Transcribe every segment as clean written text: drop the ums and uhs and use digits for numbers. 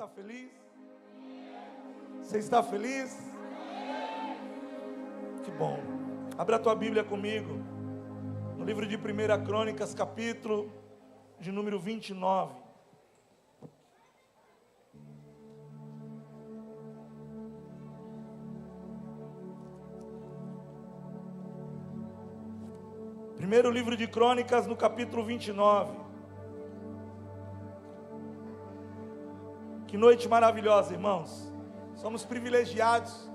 está feliz? Você está feliz? Que bom. Abra a tua Bíblia comigo, no livro de 1 Crônicas, capítulo de número 29. Primeiro livro de Crônicas, no capítulo 29. Que noite maravilhosa, irmãos. Somos privilegiados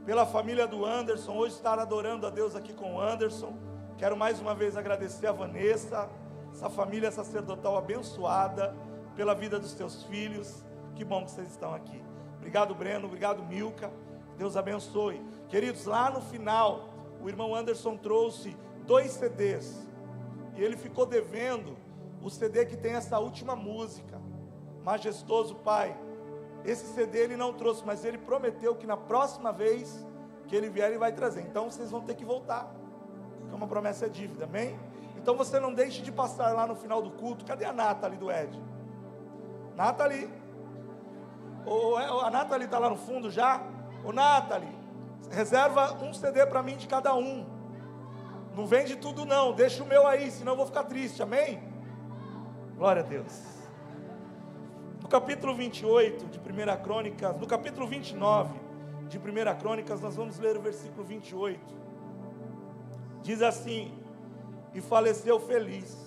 pela família do Anderson, hoje estar adorando a Deus aqui com o Anderson. Quero mais uma vez agradecer a Vanessa, essa família sacerdotal abençoada, pela vida dos teus filhos. Que bom que vocês estão aqui. Obrigado, Breno, obrigado, Milka. Deus abençoe. Queridos, lá no final, o irmão Anderson trouxe 2 CDs, e ele ficou devendo o CD que tem essa última música, Majestoso Pai. Esse CD ele não trouxe, mas ele prometeu que na próxima vez que ele vier, ele vai trazer. Então vocês vão ter que voltar, porque uma promessa é dívida, amém? Então você não deixe de passar lá no final do culto. Cadê a Nathalie do Ed? Nathalie? A Nathalie está lá no fundo já? Ô Nathalie, reserva um CD para mim de cada um. Não vende tudo não, deixa o meu aí, senão eu vou ficar triste, amém? Glória a Deus. No capítulo 28 de 1 Crônicas, no capítulo 29 de 1 Crônicas, nós vamos ler o versículo 28. Diz assim: e faleceu feliz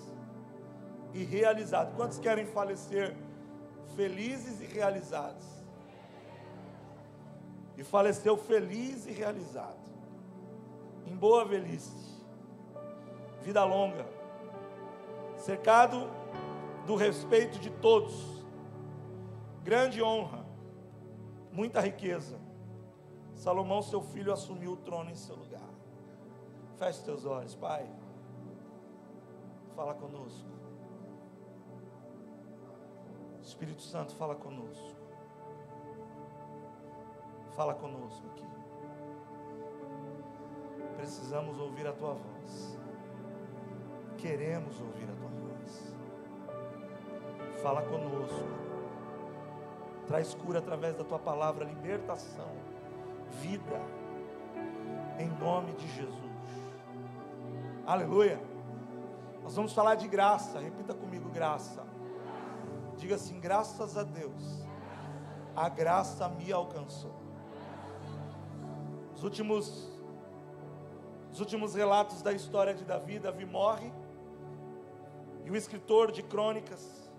e realizado. Quantos querem falecer felizes e realizados? E faleceu feliz e realizado, em boa velhice, vida longa, cercado do respeito de todos, grande honra, muita riqueza. Salomão, seu filho, assumiu o trono em seu lugar. Feche teus olhos, Pai. Fala conosco. Espírito Santo, fala conosco. Fala conosco aqui. Precisamos ouvir a tua voz. Queremos ouvir a tua voz. Fala conosco. Traz cura através da tua palavra, libertação, vida, em nome de Jesus. Aleluia. Nós vamos falar de graça. Repita comigo: graça. Diga assim: graças a Deus, a graça me alcançou. Os últimos relatos da história de Davi. Davi morre, e o escritor de Crônicas,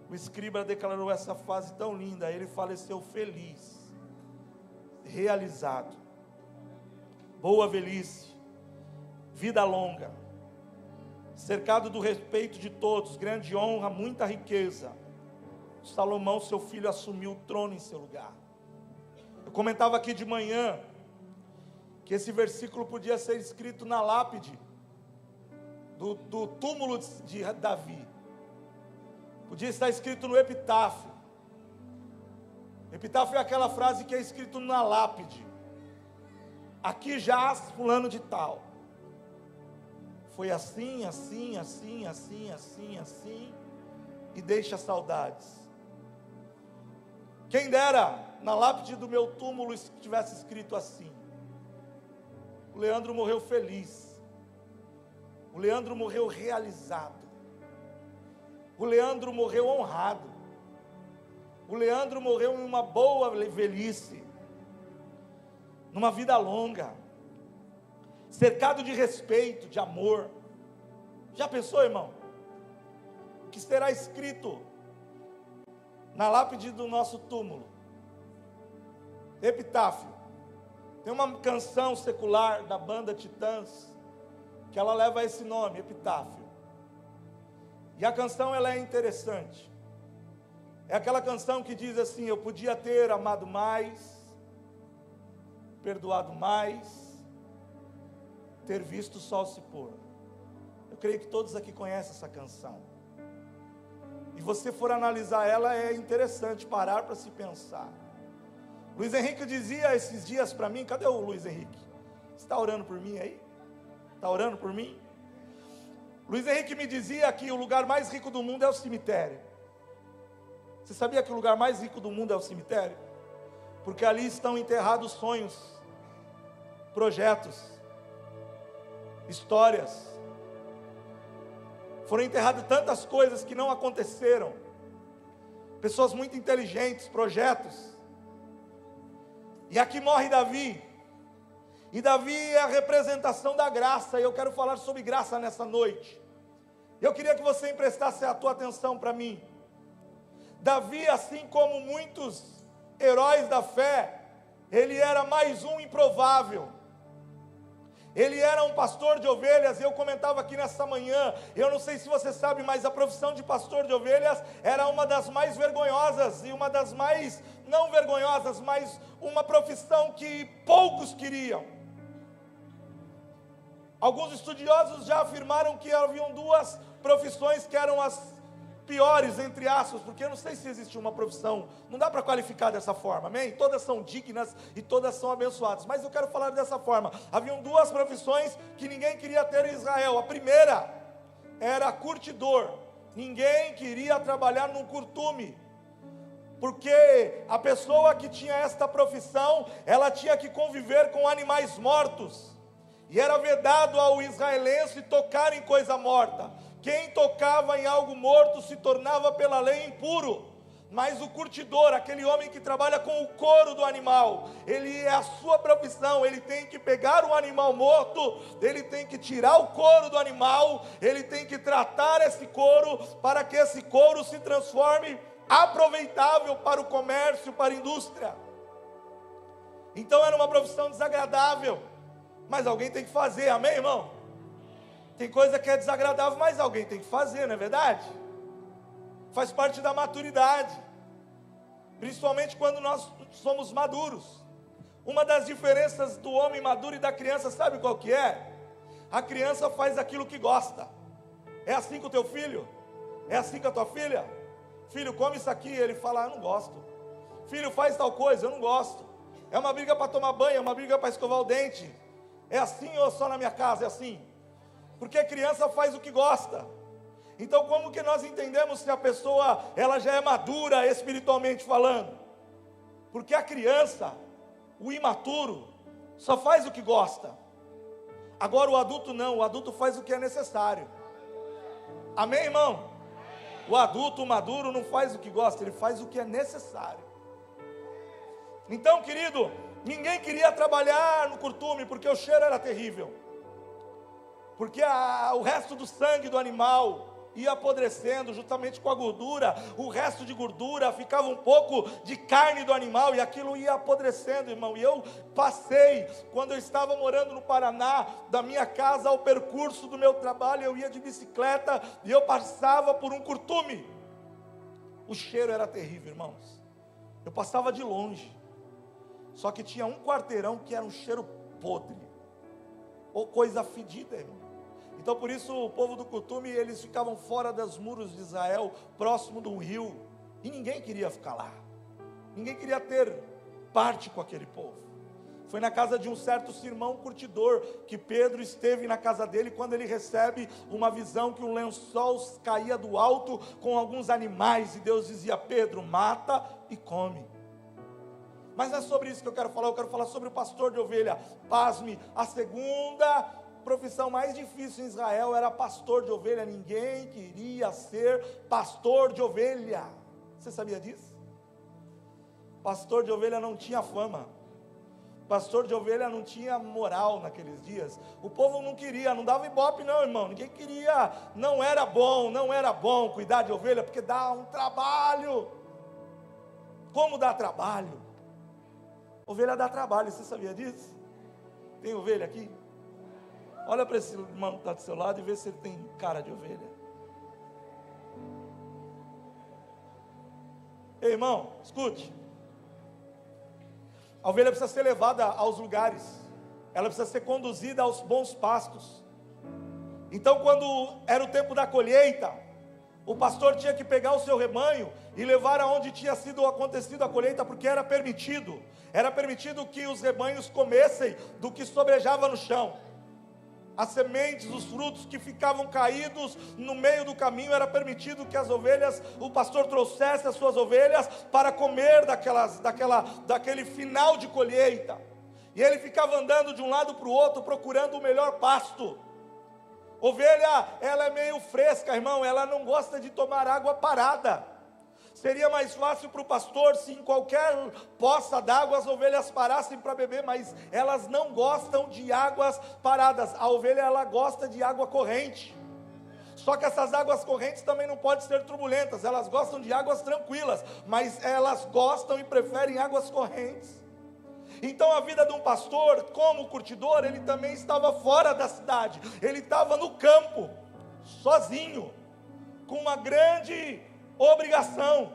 o escriba, declarou essa frase tão linda: ele faleceu feliz, realizado, boa velhice, vida longa, cercado do respeito de todos, grande honra, muita riqueza. Salomão, seu filho, assumiu o trono em seu lugar. Eu comentava aqui de manhã que esse versículo podia ser escrito na lápide do túmulo de Davi. Podia estar escrito no epitáfio. Epitáfio é aquela frase que é escrito na lápide: aqui jaz fulano de tal. Foi assim, assim, assim, assim, assim, assim, e deixa saudades. Quem dera na lápide do meu túmulo estivesse escrito assim: o Leandro morreu feliz, o Leandro morreu realizado, o Leandro morreu honrado, o Leandro morreu em uma boa velhice, numa vida longa, cercado de respeito, de amor. Já pensou, irmão? O que será escrito na lápide do nosso túmulo? Epitáfio. Tem uma canção secular da banda Titãs, que ela leva esse nome, Epitáfio. E a canção, ela é interessante. É aquela canção que diz assim: eu podia ter amado mais, perdoado mais, ter visto o sol se pôr. Eu creio que todos aqui conhecem essa canção. E você for analisar ela, é interessante parar para se pensar. Luiz Henrique dizia esses dias para mim: cadê o Luiz Henrique? Você está orando por mim aí? Está orando por mim? Luiz Henrique me dizia que o lugar mais rico do mundo é o cemitério. Você sabia que o lugar mais rico do mundo é o cemitério? Porque ali estão enterrados sonhos, projetos, histórias. Foram enterradas tantas coisas que não aconteceram. Pessoas muito inteligentes, projetos. E aqui morre Davi. E Davi é a representação da graça. E eu quero falar sobre graça nessa noite. Eu queria que você emprestasse a tua atenção para mim. Davi, assim como muitos heróis da fé, ele era mais um improvável. Ele era um pastor de ovelhas. Eu comentava aqui nessa manhã, eu não sei se você sabe, mas a profissão de pastor de ovelhas era uma das mais vergonhosas, e uma das mais, não vergonhosas, mas uma profissão que poucos queriam. Alguns estudiosos já afirmaram que haviam duas profissões que eram as piores, entre aspas, porque eu não sei se existe uma profissão, não dá para qualificar dessa forma, amém? Todas são dignas e todas são abençoadas, mas eu quero falar dessa forma. Haviam duas profissões que ninguém queria ter em Israel. A primeira era curtidor. Ninguém queria trabalhar num curtume, porque a pessoa que tinha esta profissão, ela tinha que conviver com animais mortos, e era vedado ao israelense tocar em coisa morta. Quem tocava em algo morto se tornava pela lei impuro. Mas o curtidor, aquele homem que trabalha com o couro do animal, ele é a sua profissão. Ele tem que pegar o animal morto, ele tem que tirar o couro do animal, ele tem que tratar esse couro, para que esse couro se transforme aproveitável para o comércio, para a indústria. Então era uma profissão desagradável, mas alguém tem que fazer, amém, irmão? Tem coisa que é desagradável, mas alguém tem que fazer, não é verdade? Faz parte da maturidade, principalmente quando nós somos maduros. Uma das diferenças do homem maduro e da criança, sabe qual que é? A criança faz aquilo que gosta. É assim com o teu filho? É assim com a tua filha? Filho, come isso aqui. Ele fala, eu não gosto. Filho, faz tal coisa, eu não gosto. É uma briga para tomar banho, é uma briga para escovar o dente. É assim ou só na minha casa? É assim. Porque a criança faz o que gosta. Então como que nós entendemos se a pessoa, ela já é madura espiritualmente falando? Porque a criança, o imaturo, só faz o que gosta. Agora o adulto não, o adulto faz o que é necessário. Amém, irmão? O adulto, o maduro, não faz o que gosta, ele faz o que é necessário. Então, querido, ninguém queria trabalhar no curtume, porque o cheiro era terrível. Porque o resto do sangue do animal ia apodrecendo juntamente com a gordura. O resto de gordura ficava um pouco de carne do animal, e aquilo ia apodrecendo, irmão. E eu passei, quando eu estava morando no Paraná, da minha casa ao percurso do meu trabalho, eu ia de bicicleta e eu passava por um curtume. O cheiro era terrível, irmãos. Eu passava de longe. Só que tinha um quarteirão que era um cheiro podre, ou coisa fedida, irmão. Então por isso o povo do curtume, eles ficavam fora dos muros de Israel, próximo do rio, e ninguém queria ficar lá. Ninguém queria ter parte com aquele povo. Foi na casa de um certo sermão curtidor que Pedro esteve na casa dele, quando ele recebe uma visão que um lençol caía do alto com alguns animais, e Deus dizia: Pedro, mata e come. Mas não é sobre isso que eu quero falar sobre o pastor de ovelha. Pasme, a segunda profissão mais difícil em Israel era pastor de ovelha. Ninguém queria ser pastor de ovelha. Você sabia disso? Pastor de ovelha não tinha fama. Pastor de ovelha não tinha moral naqueles dias. O povo não queria, não dava ibope não, irmão. Ninguém queria, não era bom cuidar de ovelha, porque dá um trabalho. Como dá trabalho? Ovelha dá trabalho, você sabia disso? Tem ovelha aqui? Olha para esse irmão que está do seu lado e vê se ele tem cara de ovelha. Ei, irmão, escute. A ovelha precisa ser levada aos lugares. Ela precisa ser conduzida aos bons pastos. Então quando era o tempo da colheita, o pastor tinha que pegar o seu rebanho e levar aonde tinha sido acontecido a colheita, porque era permitido que os rebanhos comessem do que sobrejava no chão. as sementes, os frutos que ficavam caídos no meio do caminho, era permitido que as ovelhas, o pastor trouxesse as suas ovelhas para comer daquele final de colheita, e ele ficava andando de um lado para o outro, procurando o melhor pasto. Ovelha, ela é meio fresca, irmão, ela não gosta de tomar água parada. Seria mais fácil para o pastor se em qualquer poça d'água as ovelhas parassem para beber, mas elas não gostam de águas paradas. A ovelha, ela gosta de água corrente. Só que essas águas correntes também não podem ser turbulentas, elas gostam de águas tranquilas, mas elas gostam e preferem águas correntes. Então a vida de um pastor, como curtidor, ele também estava fora da cidade, ele estava no campo, sozinho, com uma grande obrigação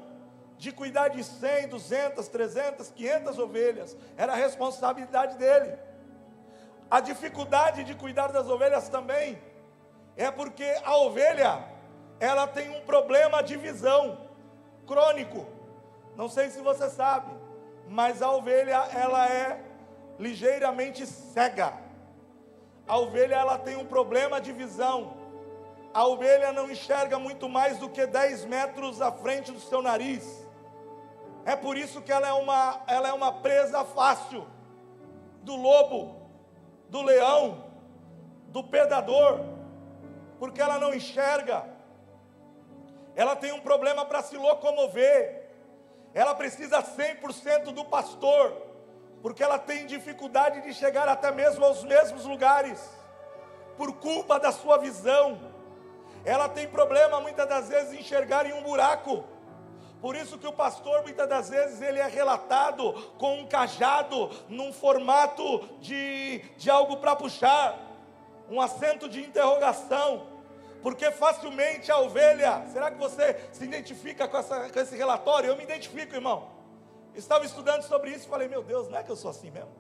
de cuidar de 100, 200, 300, 500 ovelhas, era a responsabilidade dele. A dificuldade de cuidar das ovelhas também, é porque a ovelha, ela tem um problema de visão, crônico, não sei se você sabe, mas a ovelha, ela é ligeiramente cega, a ovelha, ela tem um problema de visão, a ovelha não enxerga muito mais do que 10 metros à frente do seu nariz. É por isso que ela é uma presa fácil do lobo, do leão, do predador, porque ela não enxerga. Ela tem um problema para se locomover. Ela precisa 100% do pastor, porque ela tem dificuldade de chegar até mesmo aos mesmos lugares, por culpa da sua visão. Ela tem problema muitas das vezes em enxergar em um buraco. Por isso que o pastor muitas das vezes ele é relatado com um cajado, num formato de algo para puxar, um acento de interrogação, porque facilmente a ovelha, será que você se identifica com esse relatório? Eu me identifico, irmão. Estava estudando sobre isso e falei, meu Deus, não é que eu sou assim mesmo?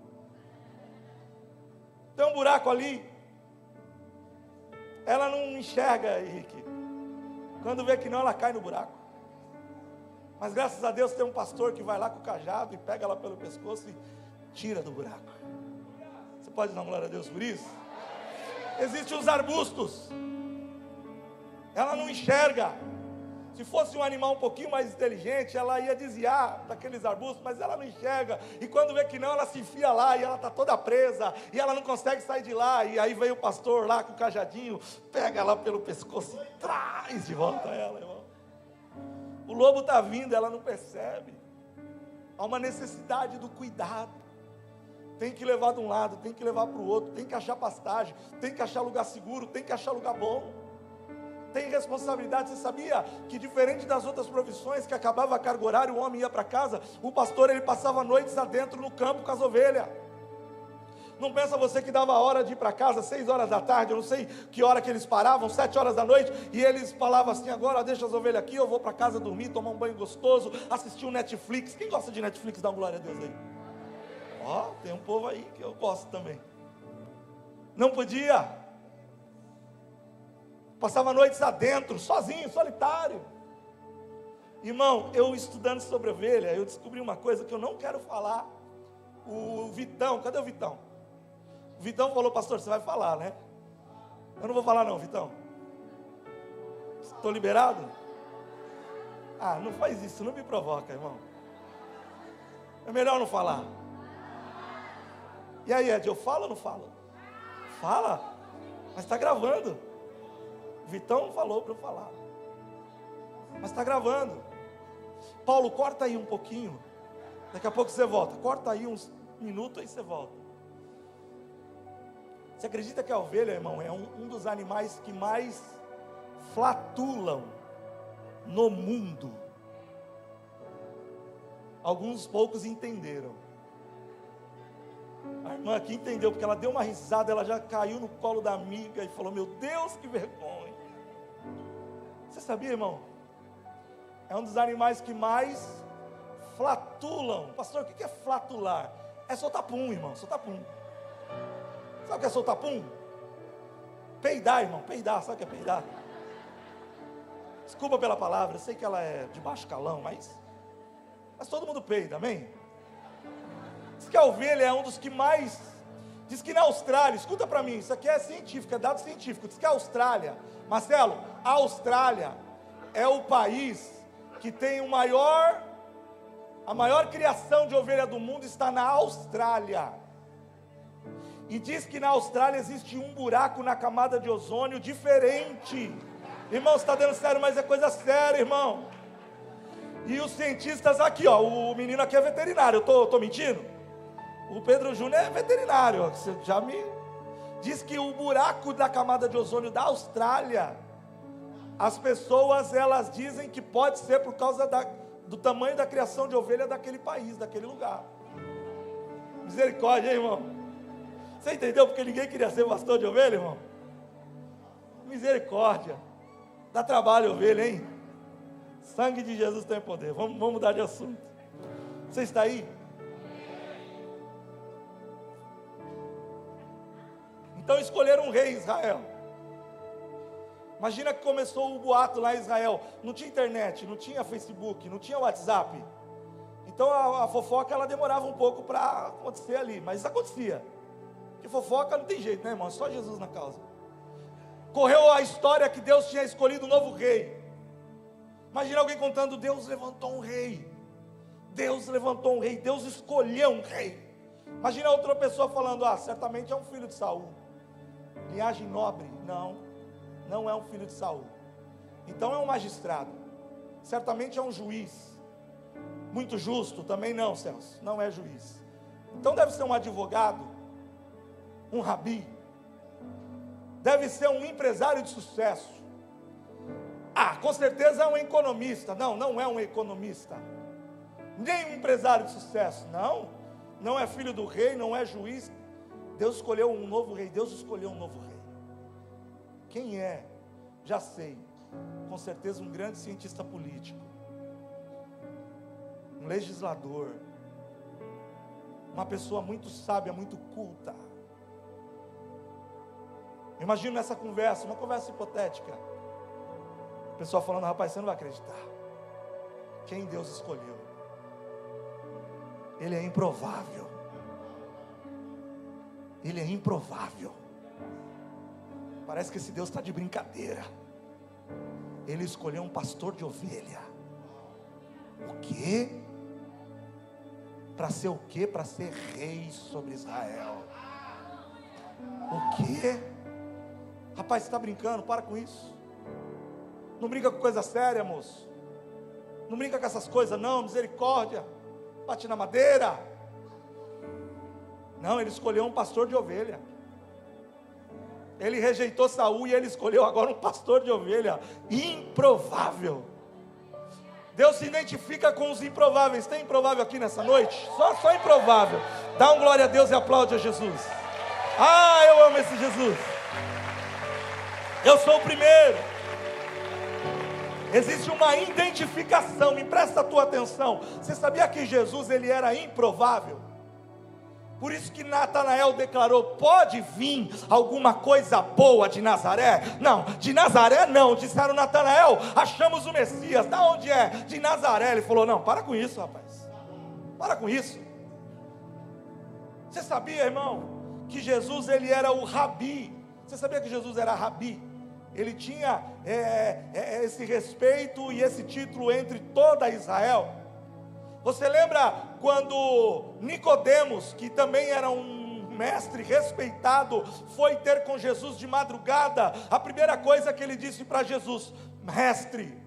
Tem um buraco ali. Ela não enxerga, Henrique. Quando vê que não, ela cai no buraco. Mas graças a Deus tem um pastor que vai lá com o cajado e pega ela pelo pescoço e tira do buraco. Você pode dar glória a Deus por isso? Existem os arbustos. Ela não enxerga. Se fosse um animal um pouquinho mais inteligente, ela ia desviar daqueles arbustos, mas ela não enxerga, e quando vê que não, ela se enfia lá, e ela está toda presa, e ela não consegue sair de lá, e aí veio o pastor lá com o cajadinho, pega ela pelo pescoço e traz de volta ela, irmão. O lobo está vindo, ela não percebe. Há uma necessidade do cuidado, tem que levar de um lado, tem que levar para o outro, tem que achar pastagem, tem que achar lugar seguro, tem que achar lugar bom. Tem responsabilidade. Você sabia que diferente das outras profissões, que acabava a carga horária, o homem ia para casa, o pastor ele passava noites adentro no campo com as ovelhas. Não pensa você que dava a hora de ir para casa, 6 horas da tarde, eu não sei que hora que eles paravam, 7 horas da noite, e eles falavam assim, agora deixa as ovelhas aqui, eu vou para casa dormir, tomar um banho gostoso, assistir um Netflix. Quem gosta de Netflix, dá uma glória a Deus aí. Ó, tem um povo aí que eu gosto também. Não podia. Passava noites adentro, sozinho, solitário. Irmão, eu estudando sobre ovelha, eu descobri uma coisa que eu não quero falar. O Vitão, cadê o Vitão? O Vitão falou, pastor, você vai falar, né? Eu não vou falar não, Vitão. Estou liberado? Ah, não faz isso, não me provoca, irmão. É melhor não falar. E aí, Ed, eu falo ou não falo? Fala, mas está gravando. O Vitão falou para eu falar, mas está gravando. Paulo, corta aí um pouquinho, daqui a pouco você volta. Corta aí uns minutos, aí você volta. Você acredita que a ovelha, irmão, é um dos animais que mais flatulam no mundo? Alguns poucos entenderam. A irmã aqui entendeu, porque ela deu uma risada, ela já caiu no colo da amiga e falou, meu Deus, que vergonha. Você sabia, irmão? É um dos animais que mais flatulam. Pastor, o que é flatular? É soltar pum, irmão, soltar pum. Sabe o que é soltar pum? Peidar, irmão, peidar, sabe o que é peidar? Desculpa pela palavra, eu sei que ela é de baixo calão, mas todo mundo peida, amém? Diz que a ovelha é um dos que mais Diz que na Austrália, escuta para mim, isso aqui é científico, é dado científico. Diz que a Austrália, Marcelo, a Austrália é o país que tem a maior criação de ovelha do mundo, está na Austrália. E diz que na Austrália existe um buraco na camada de ozônio diferente. Irmão, você está dando sério, mas é coisa séria, irmão. E os cientistas aqui, ó, o menino aqui é veterinário, eu tô mentindo? O Pedro Júnior é veterinário, você já me... Diz que o buraco da camada de ozônio da Austrália, as pessoas, elas dizem que pode ser por causa do tamanho da criação de ovelha daquele país, daquele lugar. Misericórdia, hein, irmão? Você entendeu porque ninguém queria ser pastor de ovelha, irmão? Misericórdia. Dá trabalho ovelha, hein? Sangue de Jesus tem poder. Vamos mudar de assunto. Você está aí? Então escolheram um rei em Israel. Imagina que começou o boato lá em Israel. Não tinha internet, não tinha Facebook, não tinha WhatsApp. Então a fofoca, ela demorava um pouco para acontecer ali. Mas isso acontecia. Porque fofoca não tem jeito, né, irmão? É só Jesus na causa. Correu a história que Deus tinha escolhido um novo rei. Imagina alguém contando: Deus levantou um rei. Deus levantou um rei. Deus escolheu um rei. Imagina outra pessoa falando: certamente é um filho de Saul. Linhagem nobre. Não é um filho de Saul. Então é um magistrado. Certamente é um juiz. Muito justo. Também não, Celso. Não é juiz. Então deve ser um advogado. Um rabi. Deve ser um empresário de sucesso. Com certeza é um economista. Não é um economista. Nem um empresário de sucesso. Não é filho do rei, não é juiz. Deus escolheu um novo rei. Deus escolheu um novo rei. Quem é? Já sei. Com certeza um grande cientista político. Um legislador. Uma pessoa muito sábia, muito culta. Imagina essa conversa, uma conversa hipotética. O pessoal falando: rapaz, você não vai acreditar. Quem Deus escolheu? Ele é improvável. Ele é improvável. Parece que esse Deus está de brincadeira. Ele escolheu um pastor de ovelha. O quê? Para ser o quê? Para ser rei sobre Israel. O quê? Rapaz, você está brincando? Para com isso. Não brinca com coisa séria, moço. Não brinca com essas coisas não, misericórdia. Bate na madeira. Não, ele escolheu um pastor de ovelha. Ele rejeitou Saul e ele escolheu agora um pastor de ovelha. Improvável. Deus se identifica com os improváveis. Tem improvável aqui nessa noite? Só improvável. Dá um glória a Deus e aplaude a Jesus. Eu amo esse Jesus. Eu sou o primeiro. Existe uma identificação. Me presta a tua atenção. Você sabia que Jesus, ele era improvável? Por isso que Natanael declarou: pode vir alguma coisa boa de Nazaré? Não, de Nazaré não. Disseram: Natanael, achamos o Messias. Da onde é? De Nazaré. Ele falou: não, para com isso, rapaz. Para com isso. Você sabia, irmão, que Jesus, ele era o rabi? Você sabia que Jesus era rabi? Ele tinha esse respeito e esse título entre toda Israel. Você lembra quando Nicodemos, que também era um mestre respeitado, foi ter com Jesus de madrugada? A primeira coisa que ele disse para Jesus: mestre,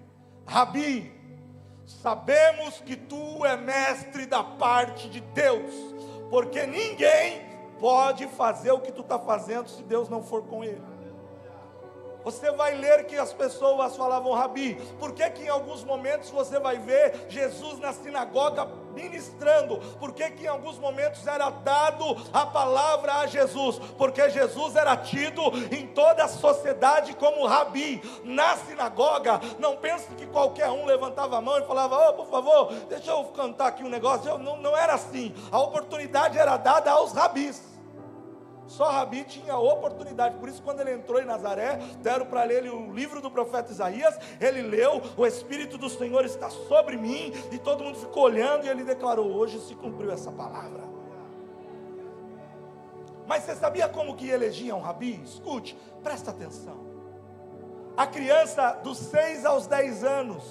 rabi, sabemos que tu é mestre da parte de Deus, porque ninguém pode fazer o que tu está fazendo se Deus não for com ele. Você vai ler que as pessoas falavam rabi. Por que que em alguns momentos você vai ver Jesus na sinagoga ministrando? Por que que em alguns momentos era dado a palavra a Jesus? Porque Jesus era tido em toda a sociedade como rabi. Na sinagoga, não pense que qualquer um levantava a mão e falava: por favor, deixa eu cantar aqui um negócio. Não era assim. A oportunidade era dada aos rabis. Só rabi tinha oportunidade. Por isso, quando ele entrou em Nazaré, deram para ele o livro do profeta Isaías. Ele leu: o Espírito do Senhor está sobre mim. E todo mundo ficou olhando e ele declarou: hoje se cumpriu essa palavra. Mas você sabia como que elegiam um rabi? Escute, presta atenção. A criança dos 6 aos 10 anos,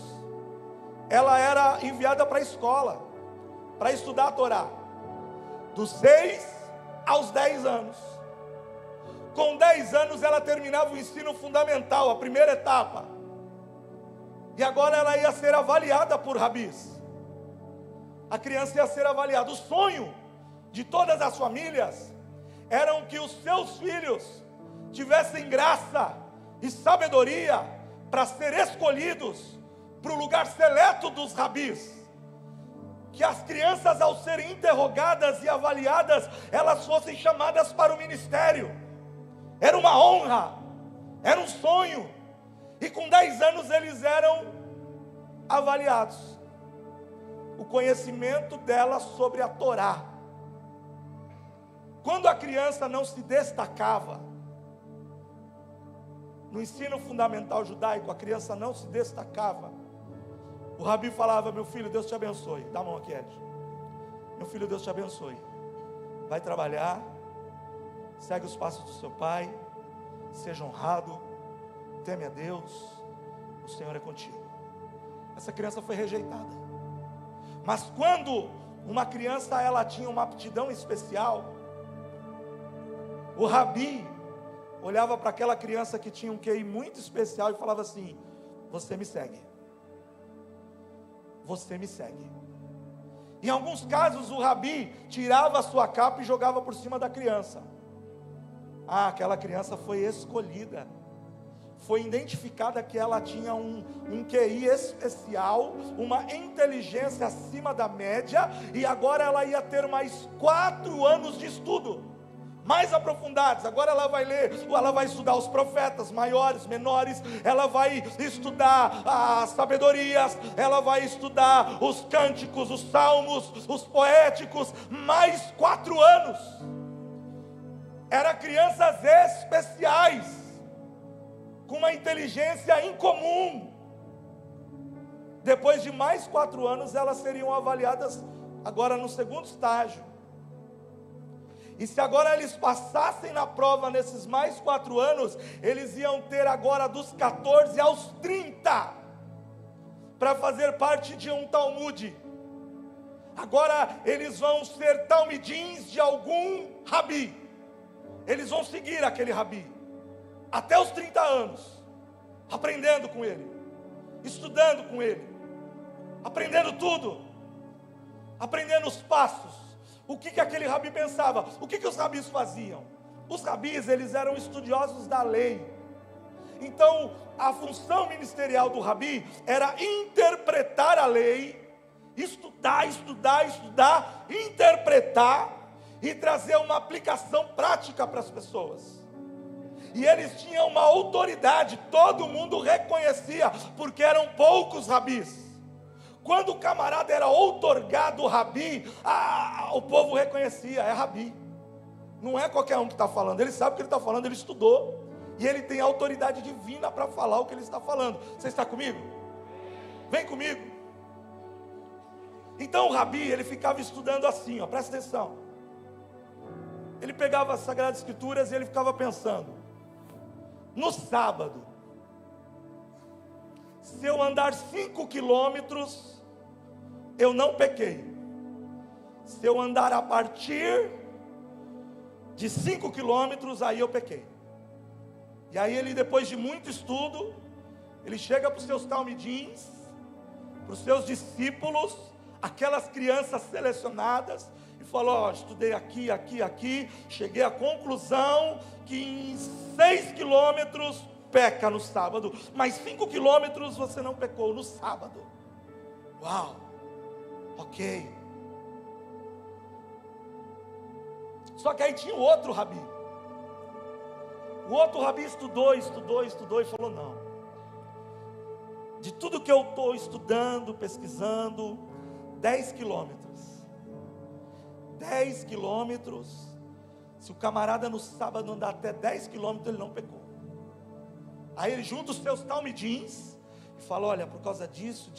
ela era enviada para a escola, para estudar a Torá. Dos 6 aos 10 anos. Com 10 anos ela terminava o ensino fundamental, a primeira etapa. E agora ela ia ser avaliada por rabis. A criança ia ser avaliada. O sonho de todas as famílias era que os seus filhos tivessem graça e sabedoria para ser escolhidos para o lugar seleto dos rabis. Que as crianças, ao serem interrogadas e avaliadas, elas fossem chamadas para o ministério. Era uma honra, era um sonho. E com 10 anos eles eram avaliados. O conhecimento dela sobre a Torá. Quando a criança não se destacava, no ensino fundamental judaico, a criança não se destacava, o rabi falava: meu filho, Deus te abençoe. Dá a mão aqui, Ed. Meu filho, Deus te abençoe. Vai trabalhar, segue os passos do seu pai, seja honrado, teme a Deus, o Senhor é contigo. Essa criança foi rejeitada. Mas quando uma criança ela tinha uma aptidão especial, o rabi olhava para aquela criança que tinha um QI muito especial e falava assim: você me segue. Você me segue. Em alguns casos o rabi tirava a sua capa e jogava por cima da criança. Ah, aquela criança foi escolhida. Foi identificada que ela tinha um QI especial, uma inteligência acima da média, e agora ela ia ter mais 4 anos de estudo, mais aprofundados. Agora ela vai ler, ela vai estudar os profetas, maiores, menores, ela vai estudar as sabedorias, ela vai estudar os cânticos, os salmos, os poéticos, mais 4 anos. Eram crianças especiais, com uma inteligência incomum. Depois de mais 4 anos, elas seriam avaliadas agora no segundo estágio. E se agora eles passassem na prova nesses mais 4 anos, eles iam ter agora dos 14 aos 30, para fazer parte de um Talmud. Agora eles vão ser talmidins de algum rabi. Eles vão seguir aquele rabi até os 30 anos, aprendendo com ele, estudando com ele, aprendendo tudo, aprendendo os passos. O que aquele rabi pensava? O que os rabis faziam? Os rabis, eles eram estudiosos da lei. Então, a função ministerial do rabi era interpretar a lei, estudar, interpretar e trazer uma aplicação prática para as pessoas. E eles tinham uma autoridade, todo mundo reconhecia, porque eram poucos rabis. Quando o camarada era outorgado rabi, o povo reconhecia: é rabi. Não é qualquer um que está falando, ele sabe o que ele está falando, ele estudou. E ele tem autoridade divina para falar o que ele está falando. Você está comigo? Vem comigo. Então o rabi, ele ficava estudando assim, ó, presta atenção. Ele pegava as Sagradas Escrituras e ele ficava pensando: no sábado, se eu andar 5 quilômetros, eu não pequei. Se eu andar a partir de 5 quilômetros, aí eu pequei. E aí ele, depois de muito estudo, ele chega para os seus talmidins, para os seus discípulos, aquelas crianças selecionadas, e falou: ó, estudei aqui, cheguei à conclusão que em 6 quilômetros peca no sábado, mas 5 quilômetros você não pecou no sábado. Uau, ok. Só que aí tinha o outro rabi. O outro rabi estudou e falou: não, de tudo que eu estou estudando, pesquisando, 10 quilômetros, se o camarada no sábado andar até 10 quilômetros, ele não pecou. Aí ele junta os seus talmidins e fala: olha, por causa disso,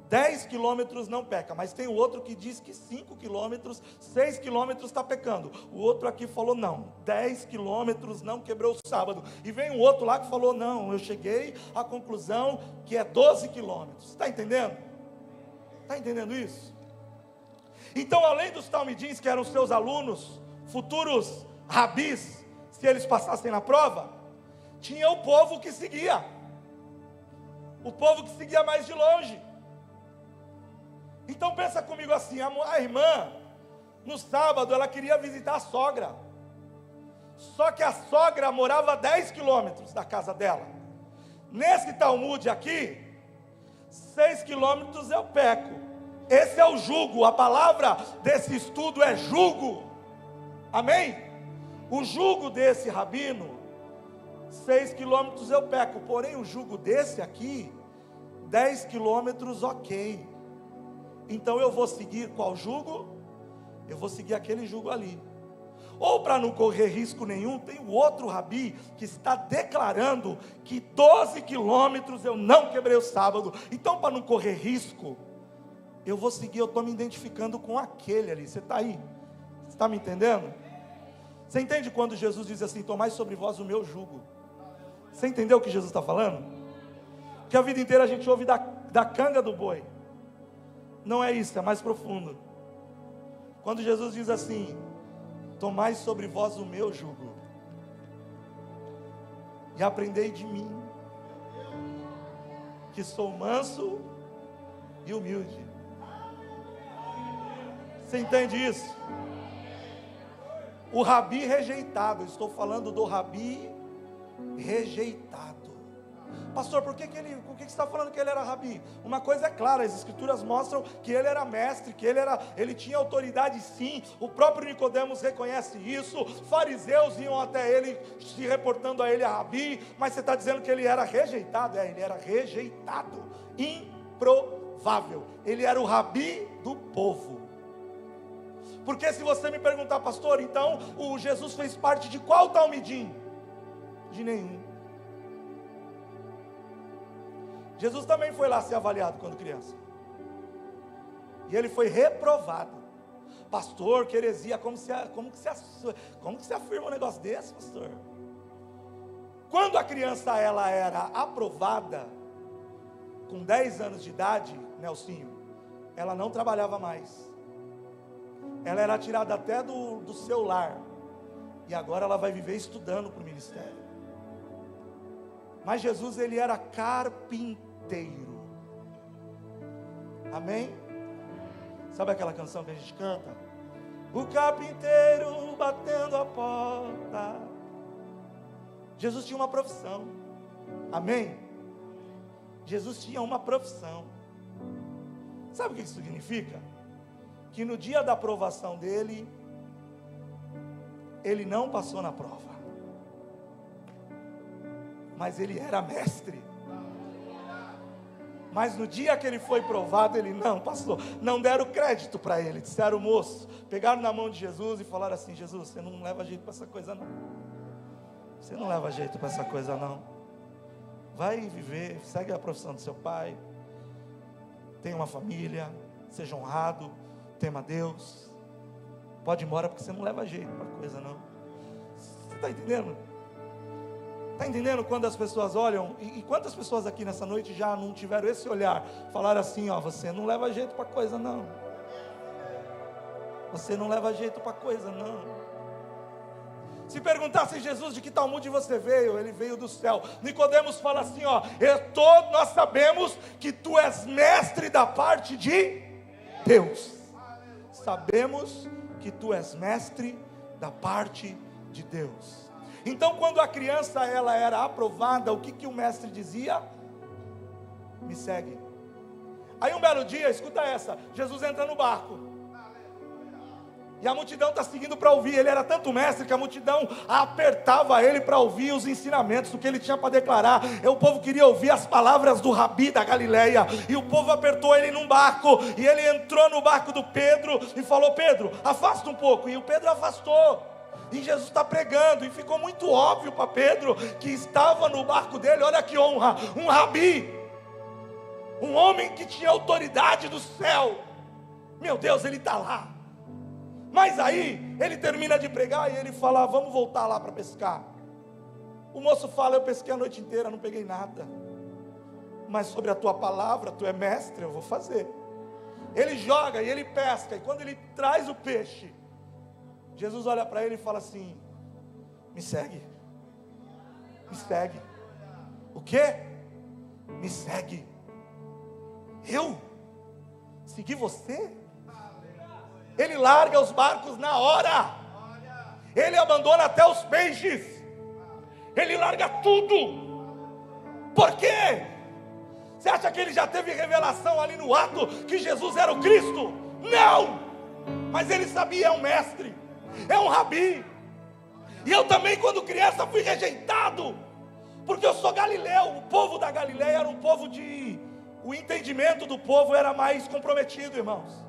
10 quilômetros não peca, mas tem o outro que diz que 5 quilômetros, 6 quilômetros está pecando. O outro aqui falou não, 10 quilômetros não quebrou o sábado. E vem um outro lá que falou não, eu cheguei à conclusão que é 12 quilômetros. Está entendendo? Está entendendo isso? Então, além dos talmidins, que eram seus alunos, futuros rabis, se eles passassem na prova, tinha o povo que seguia. O povo que seguia mais de longe. Então pensa comigo assim, a irmã, no sábado, ela queria visitar a sogra. Só que a sogra morava a 10 quilômetros da casa dela. Nesse Talmud aqui, 6 quilômetros eu peco. Esse é o jugo, a palavra desse estudo é jugo. Amém? O jugo desse rabino, 6 quilômetros eu peco. Porém o jugo desse aqui, 10 quilômetros ok. Então eu vou seguir qual jugo? Eu vou seguir aquele jugo ali. Ou para não correr risco nenhum, tem o outro rabi que está declarando que 12 quilômetros eu não quebrei o sábado. Então para não correr risco, eu vou seguir, eu estou me identificando com aquele ali. Você está aí? Você está me entendendo? Você entende quando Jesus diz assim, tomai sobre vós o meu jugo? Você entendeu o que Jesus está falando? Que a vida inteira a gente ouve da canga do boi. Não é isso, é mais profundo. Quando Jesus diz assim, tomai sobre vós o meu jugo, e aprendei de mim, que sou manso e humilde. Você entende isso? O rabi rejeitado, eu estou falando do rabi rejeitado. Pastor, por que você está falando que ele era rabi? Uma coisa é clara, as escrituras mostram que ele era mestre, que ele tinha autoridade sim, o próprio Nicodemos reconhece isso, fariseus iam até ele, se reportando a ele a rabi, mas você está dizendo que ele era rejeitado? Ele era rejeitado, improvável, ele era o rabi do povo. Porque se você me perguntar, pastor, então o Jesus fez parte de qual talmidim? De nenhum. Jesus também foi lá ser avaliado quando criança. E ele foi reprovado. Pastor, que heresia, como que se afirma um negócio desse, pastor? Quando a criança ela era aprovada, com 10 anos de idade, Nelsinho, ela não trabalhava mais. Ela era tirada até do seu lar. E agora ela vai viver estudando para o ministério. Mas Jesus, ele era carpinteiro. Amém? Sabe aquela canção que a gente canta? O carpinteiro batendo a porta. Jesus tinha uma profissão. Amém? Jesus tinha uma profissão. Sabe o que isso significa? Que no dia da aprovação dele, ele não passou na prova, mas ele era mestre. Mas no dia que ele foi provado, ele não passou. Não deram crédito para ele. Disseram, moço, pegaram na mão de Jesus e falaram assim, Jesus, você não leva jeito para essa coisa não. Você não leva jeito para essa coisa não. Vai viver, segue a profissão do seu pai, tenha uma família, seja honrado, tema Deus, pode ir embora porque você não leva jeito para coisa não. Você está entendendo? Está entendendo quando as pessoas olham, e quantas pessoas aqui nessa noite já não tiveram esse olhar, falaram assim, ó, você não leva jeito para coisa não, você não leva jeito para coisa não. Se perguntasse Jesus de que Talmud você veio, ele veio do céu. Nicodemos fala assim, ó, nós sabemos que tu és mestre da parte de Deus. Sabemos que tu és mestre da parte de Deus. Então quando a criança ela era aprovada, o que o mestre dizia? Me segue. Aí um belo dia, escuta essa, Jesus entra no barco. E a multidão está seguindo para ouvir. Ele era tanto mestre que a multidão apertava ele para ouvir os ensinamentos, o que ele tinha para declarar. E o povo queria ouvir as palavras do Rabi da Galileia. E o povo apertou ele num barco. E ele entrou no barco do Pedro e falou, Pedro, afasta um pouco. E o Pedro afastou. E Jesus está pregando. E ficou muito óbvio para Pedro que estava no barco dele. Olha que honra, um Rabi. um homem que tinha autoridade do céu. Meu Deus, ele está lá. Mas aí, ele termina de pregar e ele fala: vamos voltar lá para pescar. O moço fala: eu pesquei a noite inteira, não peguei nada. Mas sobre a tua palavra, tu é mestre, eu vou fazer. Ele joga e ele pesca, e quando ele traz o peixe, Jesus olha para ele e fala assim: me segue. Me segue. O quê? Me segue. Eu? Seguir você? Ele larga os barcos na hora. Ele abandona até os peixes. Ele larga tudo. Por quê? Você acha que ele já teve revelação ali no ato que Jesus era o Cristo? Não! Mas ele sabia, é um mestre, é um rabi. E eu também, quando criança, fui rejeitado, porque eu sou galileu. O povo da Galileia era um povo o entendimento do povo era mais comprometido, irmãos.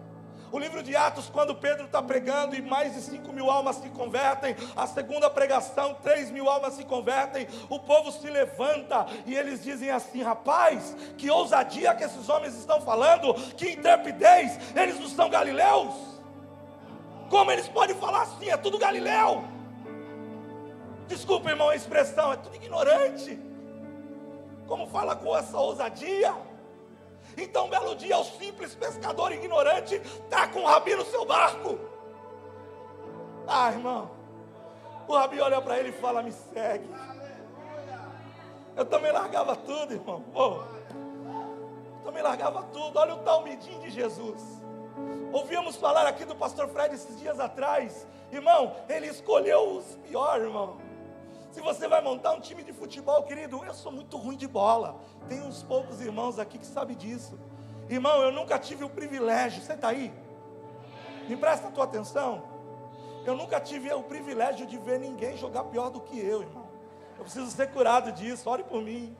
O livro de Atos, quando Pedro está pregando e mais de 5.000 almas se convertem, a segunda pregação, 3.000 almas se convertem, o povo se levanta e eles dizem assim: rapaz, que ousadia que esses homens estão falando, que intrepidez, eles não são galileus? Como eles podem falar assim? É tudo galileu. Desculpa, irmão, a expressão, é tudo ignorante. Como fala com essa ousadia? Então, um belo dia, o simples pescador ignorante está com o rabi no seu barco. Ah, irmão, o rabi olha para ele e fala: me segue. Eu também largava tudo, irmão. Eu também largava tudo. Olha o talmidim de Jesus. Ouvimos falar aqui do pastor Fred esses dias atrás. Irmão, ele escolheu os piores, irmão. Se você vai montar um time de futebol, querido, eu sou muito ruim de bola. Tem uns poucos irmãos aqui que sabem disso. Irmão, eu nunca tive o privilégio. Você está aí? Me presta a tua atenção. Eu nunca tive o privilégio de ver ninguém jogar pior do que eu, irmão. Eu preciso ser curado disso, ore por mim.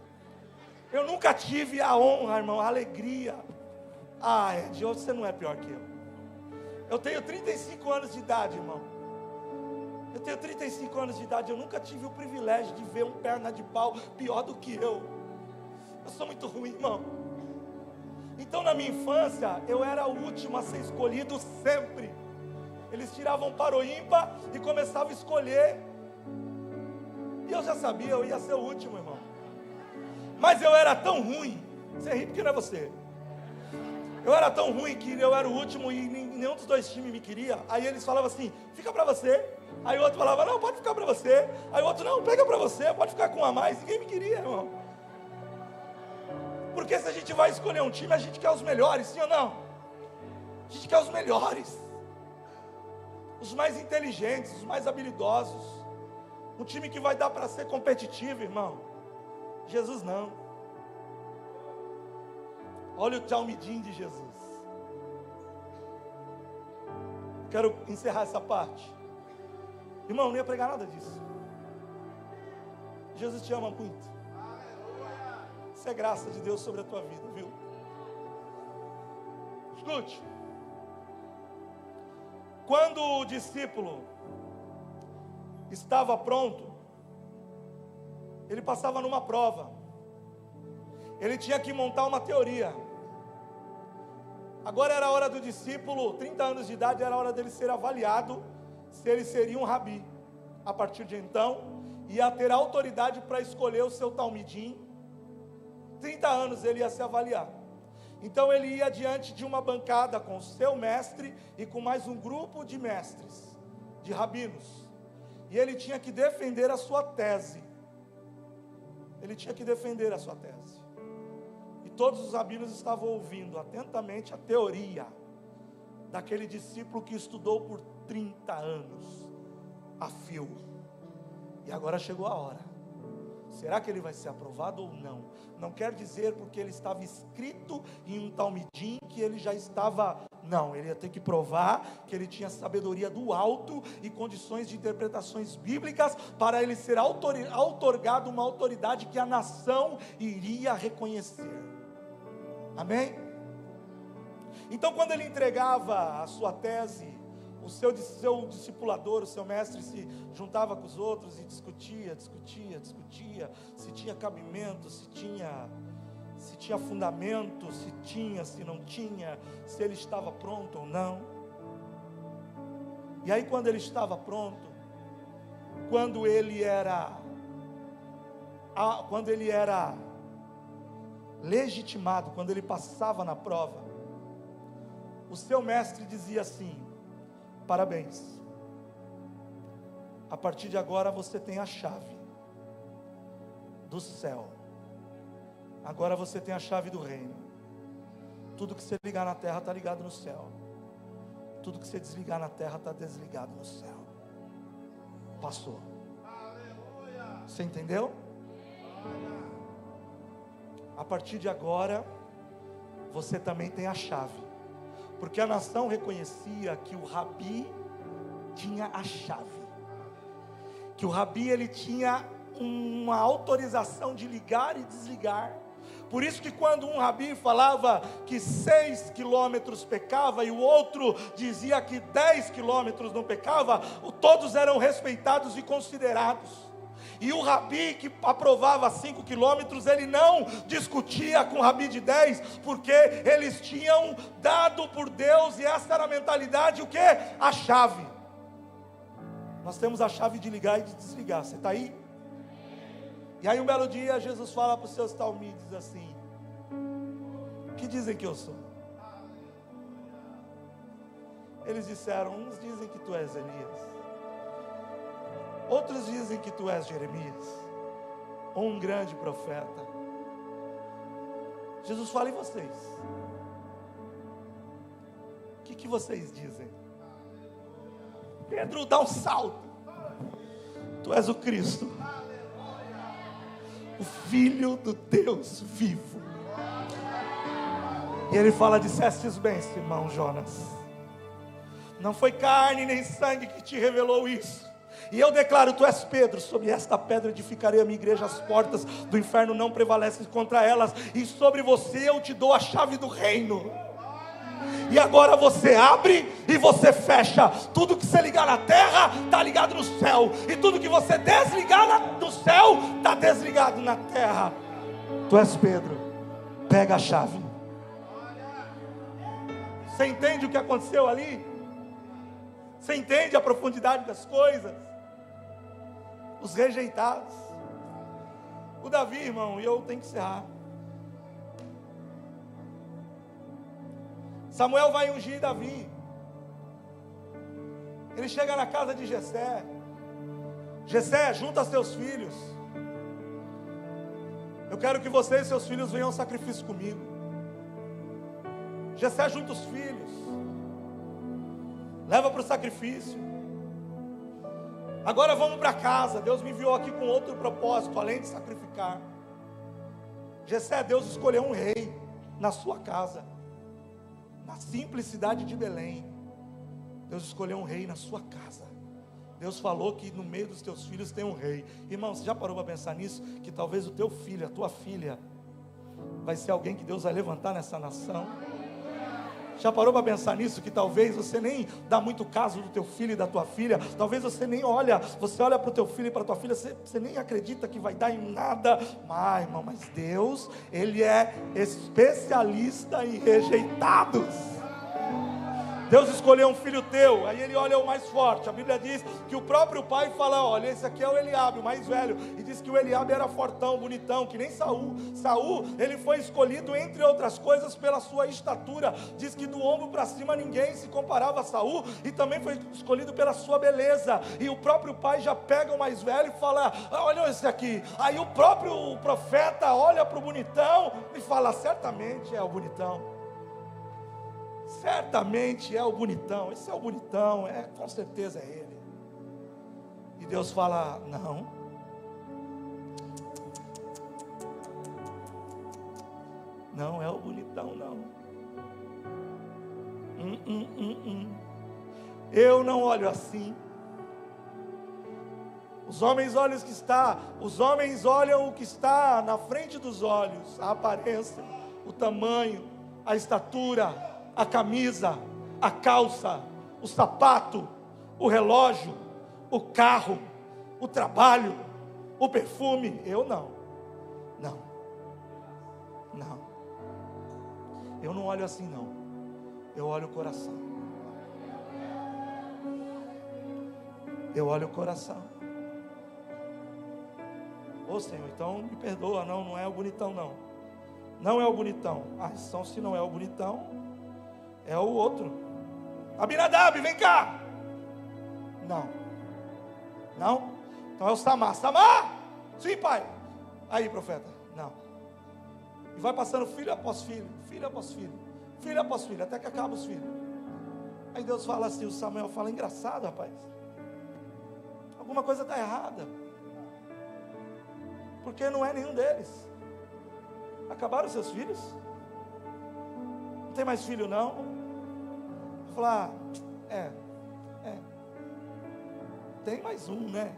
Eu nunca tive a honra, irmão, a alegria. Ah, Ed, hoje você não é pior que eu. Eu tenho 35 anos de idade, irmão. Eu tenho 35 anos de idade, eu nunca tive o privilégio de ver um perna de pau pior do que eu. Eu sou muito ruim, irmão. Então, na minha infância, eu era o último a ser escolhido sempre. Eles tiravam para o ímpar e começavam a escolher. E eu já sabia, eu ia ser o último, irmão. Mas eu era tão ruim. Você ri porque não é você. Eu era tão ruim que eu era o último e nenhum dos dois times me queria. Aí eles falavam assim: fica para você. Aí o outro falava: não, pode ficar para você. Aí o outro: não, pega para você, pode ficar com um a mais. Ninguém me queria, irmão. Porque se a gente vai escolher um time, a gente quer os melhores, sim ou não? A gente quer os melhores, os mais inteligentes, os mais habilidosos. Um time que vai dar para ser competitivo, irmão. Jesus não. Olha o talmidim de Jesus. Quero encerrar essa parte. Irmão, não ia pregar nada disso. Jesus te ama muito. Isso é graça de Deus sobre a tua vida, viu? Escute. Quando o discípulo estava pronto, ele passava numa prova. Ele tinha que montar uma teoria. Agora era a hora do discípulo, 30 anos de idade, era a hora dele ser avaliado se ele seria um rabi. A partir de então, ia ter autoridade para escolher o seu talmidim. 30 anos ele ia se avaliar. Então ele ia diante de uma bancada com o seu mestre e com mais um grupo de mestres, de rabinos. E ele tinha que defender a sua tese. Ele tinha que defender a sua tese. E todos os rabinos estavam ouvindo atentamente a teoria daquele discípulo que estudou por 30 anos a fio. E agora chegou a hora. Será que ele vai ser aprovado ou não? Não quer dizer porque ele estava escrito em um talmidim que ele já estava... Não, ele ia ter que provar que ele tinha sabedoria do alto e condições de interpretações bíblicas para ele ser outorgado uma autoridade que a nação iria reconhecer. Amém? Então, quando ele entregava a sua tese, o seu discipulador, o seu mestre se juntava com os outros e discutia, se tinha cabimento, se se tinha fundamento, se tinha, se não tinha, se ele estava pronto ou não. E aí quando ele estava pronto, quando ele era legitimado, quando ele passava na prova, o seu mestre dizia assim: parabéns, a partir de agora você tem a chave do céu, agora você tem a chave do reino. Tudo que você ligar na terra está ligado no céu, tudo que você desligar na terra está desligado no céu. Passou. Você entendeu? A partir de agora você também tem a chave, porque a nação reconhecia que o Rabi tinha a chave, que o Rabi ele tinha uma autorização de ligar e desligar. Por isso que quando um Rabi falava que 6 quilômetros pecava e o outro dizia que 10 quilômetros não pecava, todos eram respeitados e considerados. E o Rabi que aprovava 5 quilômetros, ele não discutia com o Rabi de 10, porque eles tinham dado por Deus, e essa era a mentalidade, o que? A chave. Nós temos a chave de ligar e de desligar. Você está aí? E aí um belo dia Jesus fala para os seus talmides assim: o que dizem que eu sou? Eles disseram: uns dizem que tu és Elias, outros dizem que tu és Jeremias, ou um grande profeta. Jesus fala: e vocês? O que vocês dizem? Pedro dá um salto: tu és o Cristo, o Filho do Deus vivo. E ele fala: dissestes bem, Simão Jonas, não foi carne nem sangue que te revelou isso. E eu declaro: tu és Pedro, sobre esta pedra edificarei a minha igreja, as portas do inferno não prevalecem contra elas, e sobre você eu te dou a chave do reino. E agora você abre e você fecha. Tudo que você ligar na terra está ligado no céu, e tudo que você desligar no céu está desligado na terra. Tu és Pedro, pega a chave. Você entende o que aconteceu ali? Você entende a profundidade das coisas? Os rejeitados. O Davi, irmão, e eu tenho que encerrar. Samuel vai ungir Davi. Ele chega na casa de Jessé. Jessé, junta seus filhos. Eu quero que você e seus filhos venham ao sacrifício comigo. Jessé junta os filhos, leva para o sacrifício. Agora vamos para casa. Deus me enviou aqui com outro propósito, além de sacrificar. Jessé, Deus escolheu um rei na sua casa, na simplicidade de Belém. Deus escolheu um rei na sua casa. Deus falou que no meio dos teus filhos tem um rei. Irmão, você já parou para pensar nisso? Que talvez o teu filho, a tua filha, vai ser alguém que Deus vai levantar nessa nação? Já parou para pensar nisso? Que talvez você nem dá muito caso do teu filho e da tua filha. Talvez você nem olha. Você olha para o teu filho e para a tua filha, você nem acredita que vai dar em nada. Mas, irmão, mas Deus, Ele é especialista em rejeitados. Deus escolheu um filho teu, aí Ele olha o mais forte. A Bíblia diz que o próprio pai fala: olha, esse aqui é o Eliabe, o mais velho. E diz que o Eliabe era fortão, bonitão, que nem Saul. Saul, ele foi escolhido, entre outras coisas, pela sua estatura. Diz que do ombro para cima ninguém se comparava a Saul. E também foi escolhido pela sua beleza. E o próprio pai já pega o mais velho e fala: olha esse aqui. Aí o próprio profeta olha para o bonitão e fala: certamente é o bonitão. Certamente é o bonitão. Esse é o bonitão, com certeza é ele. E Deus fala: não. Não é o bonitão, não. Eu não olho assim. Os homens olham o que está na frente dos olhos, a aparência, o tamanho, a estatura, a camisa, a calça, o sapato, o relógio, o carro, o trabalho, o perfume. Eu não. Não. Eu não olho assim não. Eu olho o coração. Eu olho o coração. Ô Senhor, então me perdoa, não é o bonitão não. Não é o bonitão. Ah, então se não é o bonitão, é o outro. Abinadab, vem cá. Não. Não? Então é o Samar. Samar! Sim, pai. Aí, profeta. Não. E vai passando filho após filho, filho após filho, filho após filho, até que acaba os filhos. Aí Deus fala assim, o Samuel fala, engraçado, rapaz. Alguma coisa está errada. Porque não é nenhum deles. Acabaram os seus filhos? Não tem mais filho não? Vou falar, tem mais um, né?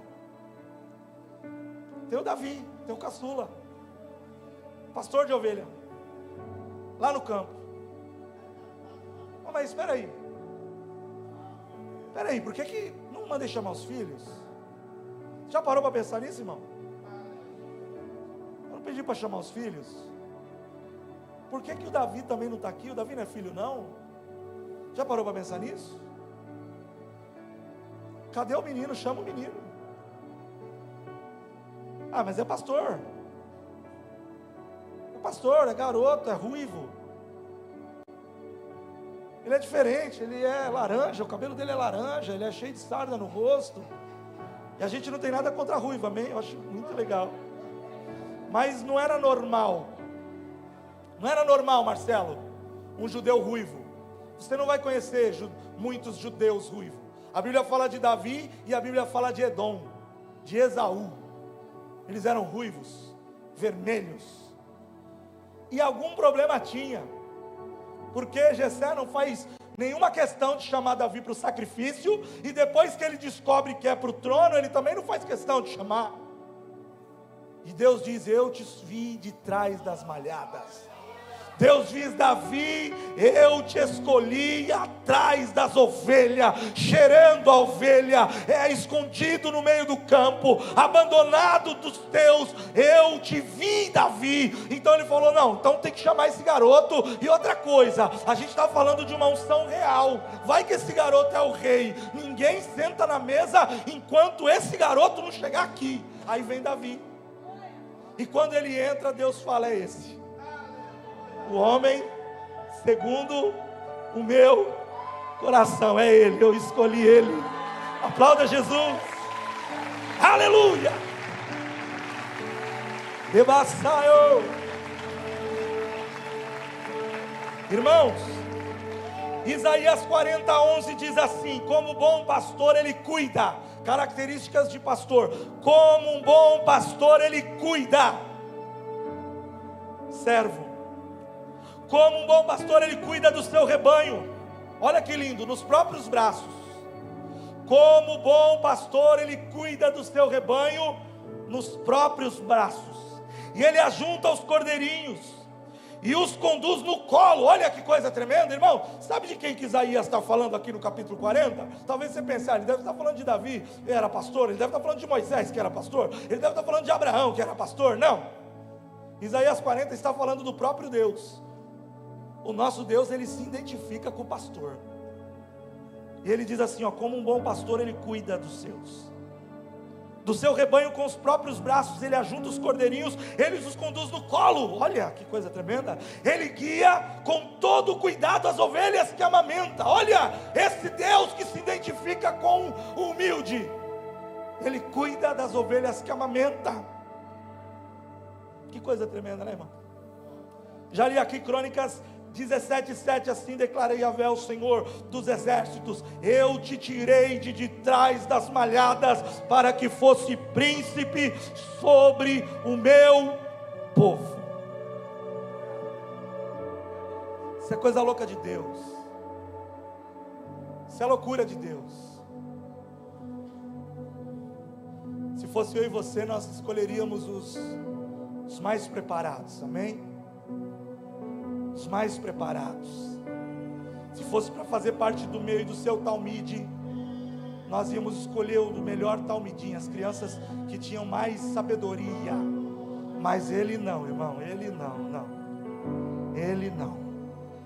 Tem o Davi, tem o caçula, pastor de ovelha, lá no campo. Oh, mas espera aí, por que não mandei chamar os filhos? Já parou para pensar nisso, irmão? Eu não pedi para chamar os filhos. Por que o Davi também não está aqui? O Davi não é filho não? Já parou para pensar nisso? Cadê o menino? Chama o menino. Ah, mas é pastor. É pastor, é garoto, é ruivo. Ele é diferente, ele é laranja, o cabelo dele é laranja, ele é cheio de sarda no rosto. E a gente não tem nada contra ruivo, amém? Eu acho muito legal. Mas não era normal. Não era normal, Marcelo, um judeu ruivo. Você não vai conhecer muitos judeus ruivos. A Bíblia fala de Davi e a Bíblia fala de Edom, de Esaú. Eles eram ruivos, vermelhos. E algum problema tinha. Porque Jessé não faz nenhuma questão de chamar Davi para o sacrifício. E depois que ele descobre que é para o trono, ele também não faz questão de chamar. E Deus diz, eu te vi de trás das malhadas. Deus diz, Davi, eu te escolhi atrás das ovelhas, cheirando a ovelha, escondido no meio do campo, abandonado dos teus, eu te vi, Davi. Então ele falou, não, então tem que chamar esse garoto. E outra coisa, a gente está falando de uma unção real, vai que esse garoto é o rei, ninguém senta na mesa enquanto esse garoto não chegar aqui. Aí vem Davi, e quando ele entra, Deus fala, é esse. O homem segundo o meu coração, é ele, eu escolhi ele. Aplauda Jesus. Aleluia. Debaçaio. Irmãos, Isaías 40:11 diz assim: como bom pastor ele cuida. Características de pastor: como um bom pastor ele cuida. Servo. Como um bom pastor ele cuida do seu rebanho. Olha que lindo, nos próprios braços. Como bom pastor ele cuida do seu rebanho nos próprios braços. E ele ajunta os cordeirinhos e os conduz no colo. Olha que coisa tremenda, irmão. Sabe de quem que Isaías está falando aqui no capítulo 40? Talvez você pense, ele deve estar falando de Davi, que era pastor. Ele deve estar falando de Moisés, que era pastor. Ele deve estar falando de Abraão, que era pastor. Não. Isaías 40 está falando do próprio Deus. O nosso Deus, ele se identifica com o pastor. E ele diz assim, ó, como um bom pastor, ele cuida dos seus. Do seu rebanho com os próprios braços, ele ajunta os cordeirinhos, ele os conduz no colo. Olha que coisa tremenda. Ele guia com todo cuidado as ovelhas que amamenta. Olha, esse Deus que se identifica com o humilde. Ele cuida das ovelhas que amamenta. Que coisa tremenda, né, irmão? Já li aqui Crônicas 17:7, assim declara Yahvé, o Senhor dos exércitos: eu te tirei de trás das malhadas, para que fosse príncipe sobre o meu povo. Isso é coisa louca de Deus. Isso é loucura de Deus. Se fosse eu e você, nós escolheríamos os mais preparados, amém? Os mais preparados. Se fosse para fazer parte do meu e do seu talmide, nós íamos escolher o melhor talmidim, as crianças que tinham mais sabedoria. Mas ele não, irmão, ele não. Ele não.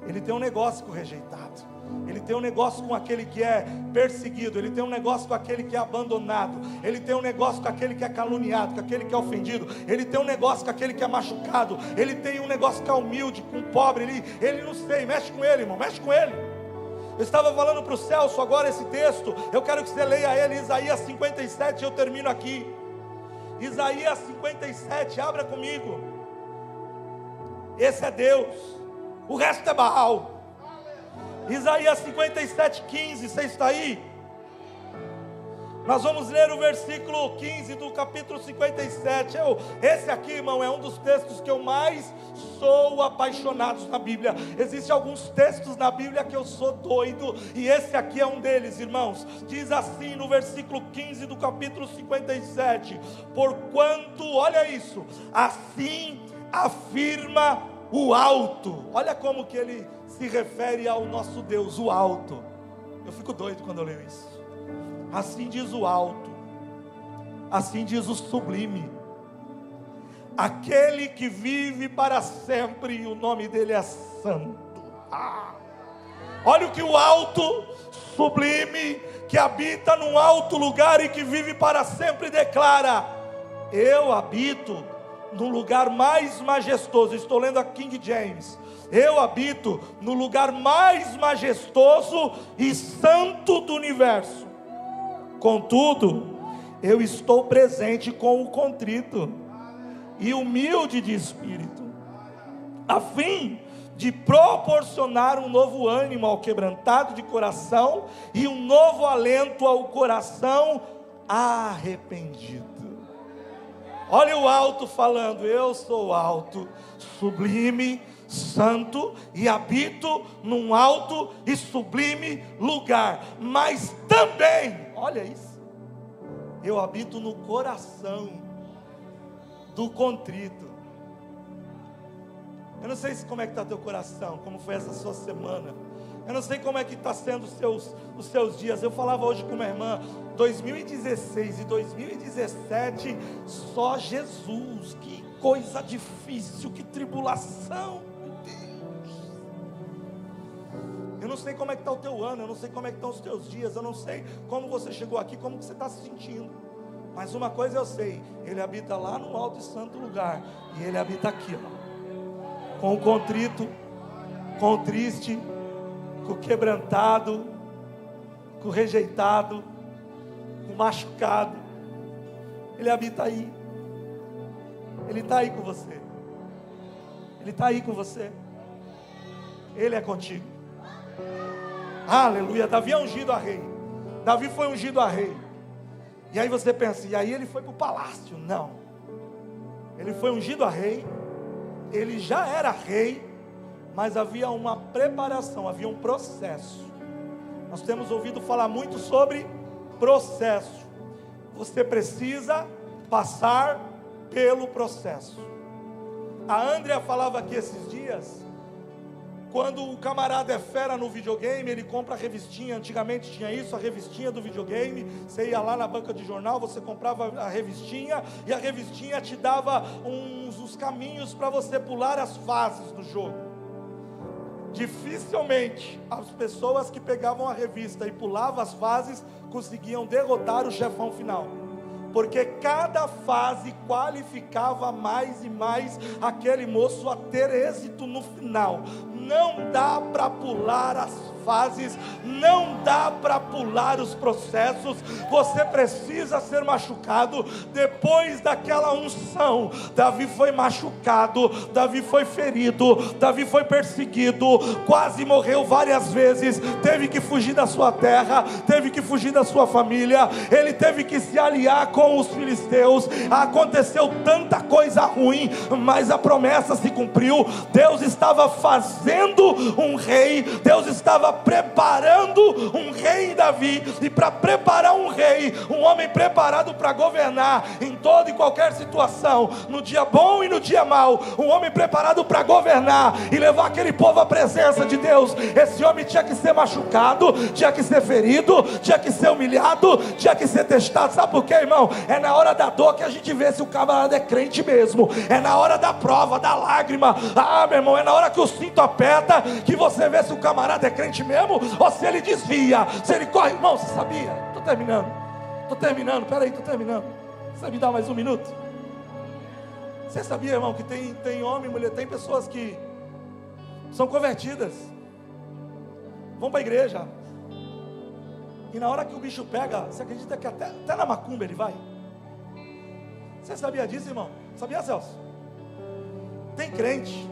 Ele tem um negócio com o rejeitado. Ele tem um negócio com aquele que é perseguido. Ele tem um negócio com aquele que é abandonado. Ele tem um negócio com aquele que é caluniado, com aquele que é ofendido. Ele tem um negócio com aquele que é machucado. Ele tem um negócio com o humilde, com o pobre. Ele não sei, mexe com ele, irmão, mexe com ele. Eu estava falando para o Celso agora esse texto. Eu quero que você leia ele, Isaías 57. Eu termino aqui. Isaías 57, abra comigo. Esse é Deus, o resto é Baal. Isaías 57:15, você está aí? Nós vamos ler o versículo 15 do capítulo 57. Esse aqui, irmão, é um dos textos que eu mais sou apaixonado na Bíblia. Existem alguns textos na Bíblia que eu sou doido, e esse aqui é um deles, irmãos. Diz assim no versículo 15 do capítulo 57: porquanto, olha isso, assim afirma o alto. Olha como que ele se refere ao nosso Deus, o alto. Eu fico doido quando eu leio isso. Assim diz o alto, assim diz o sublime, aquele que vive para sempre, e o nome dele é santo. Olha o que o alto, sublime, que habita num alto lugar e que vive para sempre, declara: eu habito no lugar mais majestoso. Estou lendo a King James. Eu habito no lugar mais majestoso e santo do universo. Contudo, eu estou presente com o contrito e humilde de espírito, a fim de proporcionar um novo ânimo ao quebrantado de coração e um novo alento ao coração arrependido. Olha o alto falando: eu sou alto, sublime, santo, e habito num alto e sublime lugar, mas também, olha isso, eu habito no coração do contrito. Eu não sei como é que está teu coração, como foi essa sua semana. Eu não sei como é que está sendo os seus dias. Eu falava hoje com uma irmã, 2016 e 2017, só Jesus, que coisa difícil, que tribulação, meu Deus. Eu não sei como é que está o teu ano, eu não sei como é que estão os teus dias, eu não sei como você chegou aqui, como que você está se sentindo. Mas uma coisa eu sei, Ele habita lá no alto e santo lugar, e Ele habita aqui, ó, com o contrito, com o triste, com o quebrantado, com o rejeitado, com o machucado. Ele habita aí. Ele está aí com você. Ele está aí com você. Ele é contigo. Aleluia. Davi é ungido a rei. Davi foi ungido a rei. E aí você pensa, e aí ele foi para o palácio? Não. Ele foi ungido a rei. Ele já era rei. Mas havia uma preparação, havia um processo. Nós temos ouvido falar muito sobre processo. Você precisa passar pelo processo. A Andrea falava aqui esses dias, quando o camarada é fera no videogame, ele compra a revistinha. Antigamente tinha isso, a revistinha do videogame. Você ia lá na banca de jornal, você comprava a revistinha, e a revistinha te dava uns caminhos para você pular as fases do jogo. Dificilmente as pessoas que pegavam a revista e pulavam as fases conseguiam derrotar o chefão final, porque cada fase qualificava mais e mais aquele moço a ter êxito no final. Não dá para pular as fases, não dá para pular os processos. Você precisa ser machucado. Depois daquela unção, Davi foi machucado, Davi foi ferido, Davi foi perseguido, quase morreu várias vezes, teve que fugir da sua terra, teve que fugir da sua família, ele teve que se aliar com os filisteus. Aconteceu tanta coisa ruim, mas a promessa se cumpriu. Deus estava fazendo um rei, Deus estava preparando preparando um rei em Davi. E para preparar um rei, um homem preparado para governar em toda e qualquer situação, no dia bom e no dia mau, um homem preparado para governar e levar aquele povo à presença de Deus, esse homem tinha que ser machucado, tinha que ser ferido, tinha que ser humilhado, tinha que ser testado. Sabe por quê, irmão? É na hora da dor que a gente vê se o camarada é crente mesmo. É na hora da prova, da lágrima. Meu irmão, é na hora que o cinto aperta que você vê se o camarada é crente mesmo ou se ele desvia, se ele corre. Irmão, você sabia? Estou terminando, peraí, estou terminando. Você me dá mais um minuto? Você sabia, irmão, que tem homem, mulher, tem pessoas que são convertidas, vão para a igreja, e na hora que o bicho pega, você acredita que até na macumba ele vai? Você sabia disso, irmão? Sabia, Celso? Tem crente,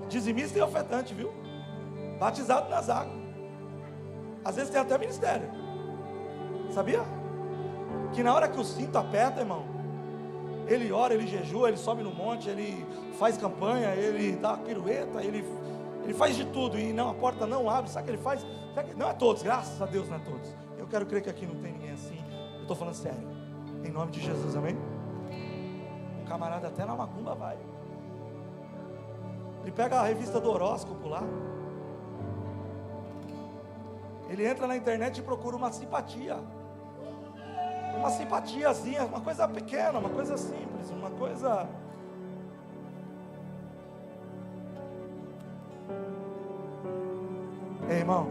dizimista e ofertante, viu? Batizado nas águas. Às vezes tem até ministério. Sabia? Que na hora que o cinto aperta, irmão, ele ora, ele jejua, ele sobe no monte, ele faz campanha, ele dá uma pirueta, ele faz de tudo, e não, a porta não abre. Sabe o que ele faz? Não é todos, graças a Deus não é todos. Eu quero crer que aqui não tem ninguém assim. Eu estou falando sério, em nome de Jesus, amém? O camarada até na macumba vai. Ele pega a revista do horóscopo lá, ele entra na internet e procura uma simpatia. Uma simpatiazinha, uma coisa pequena, uma coisa simples, uma coisa... Ei, irmão,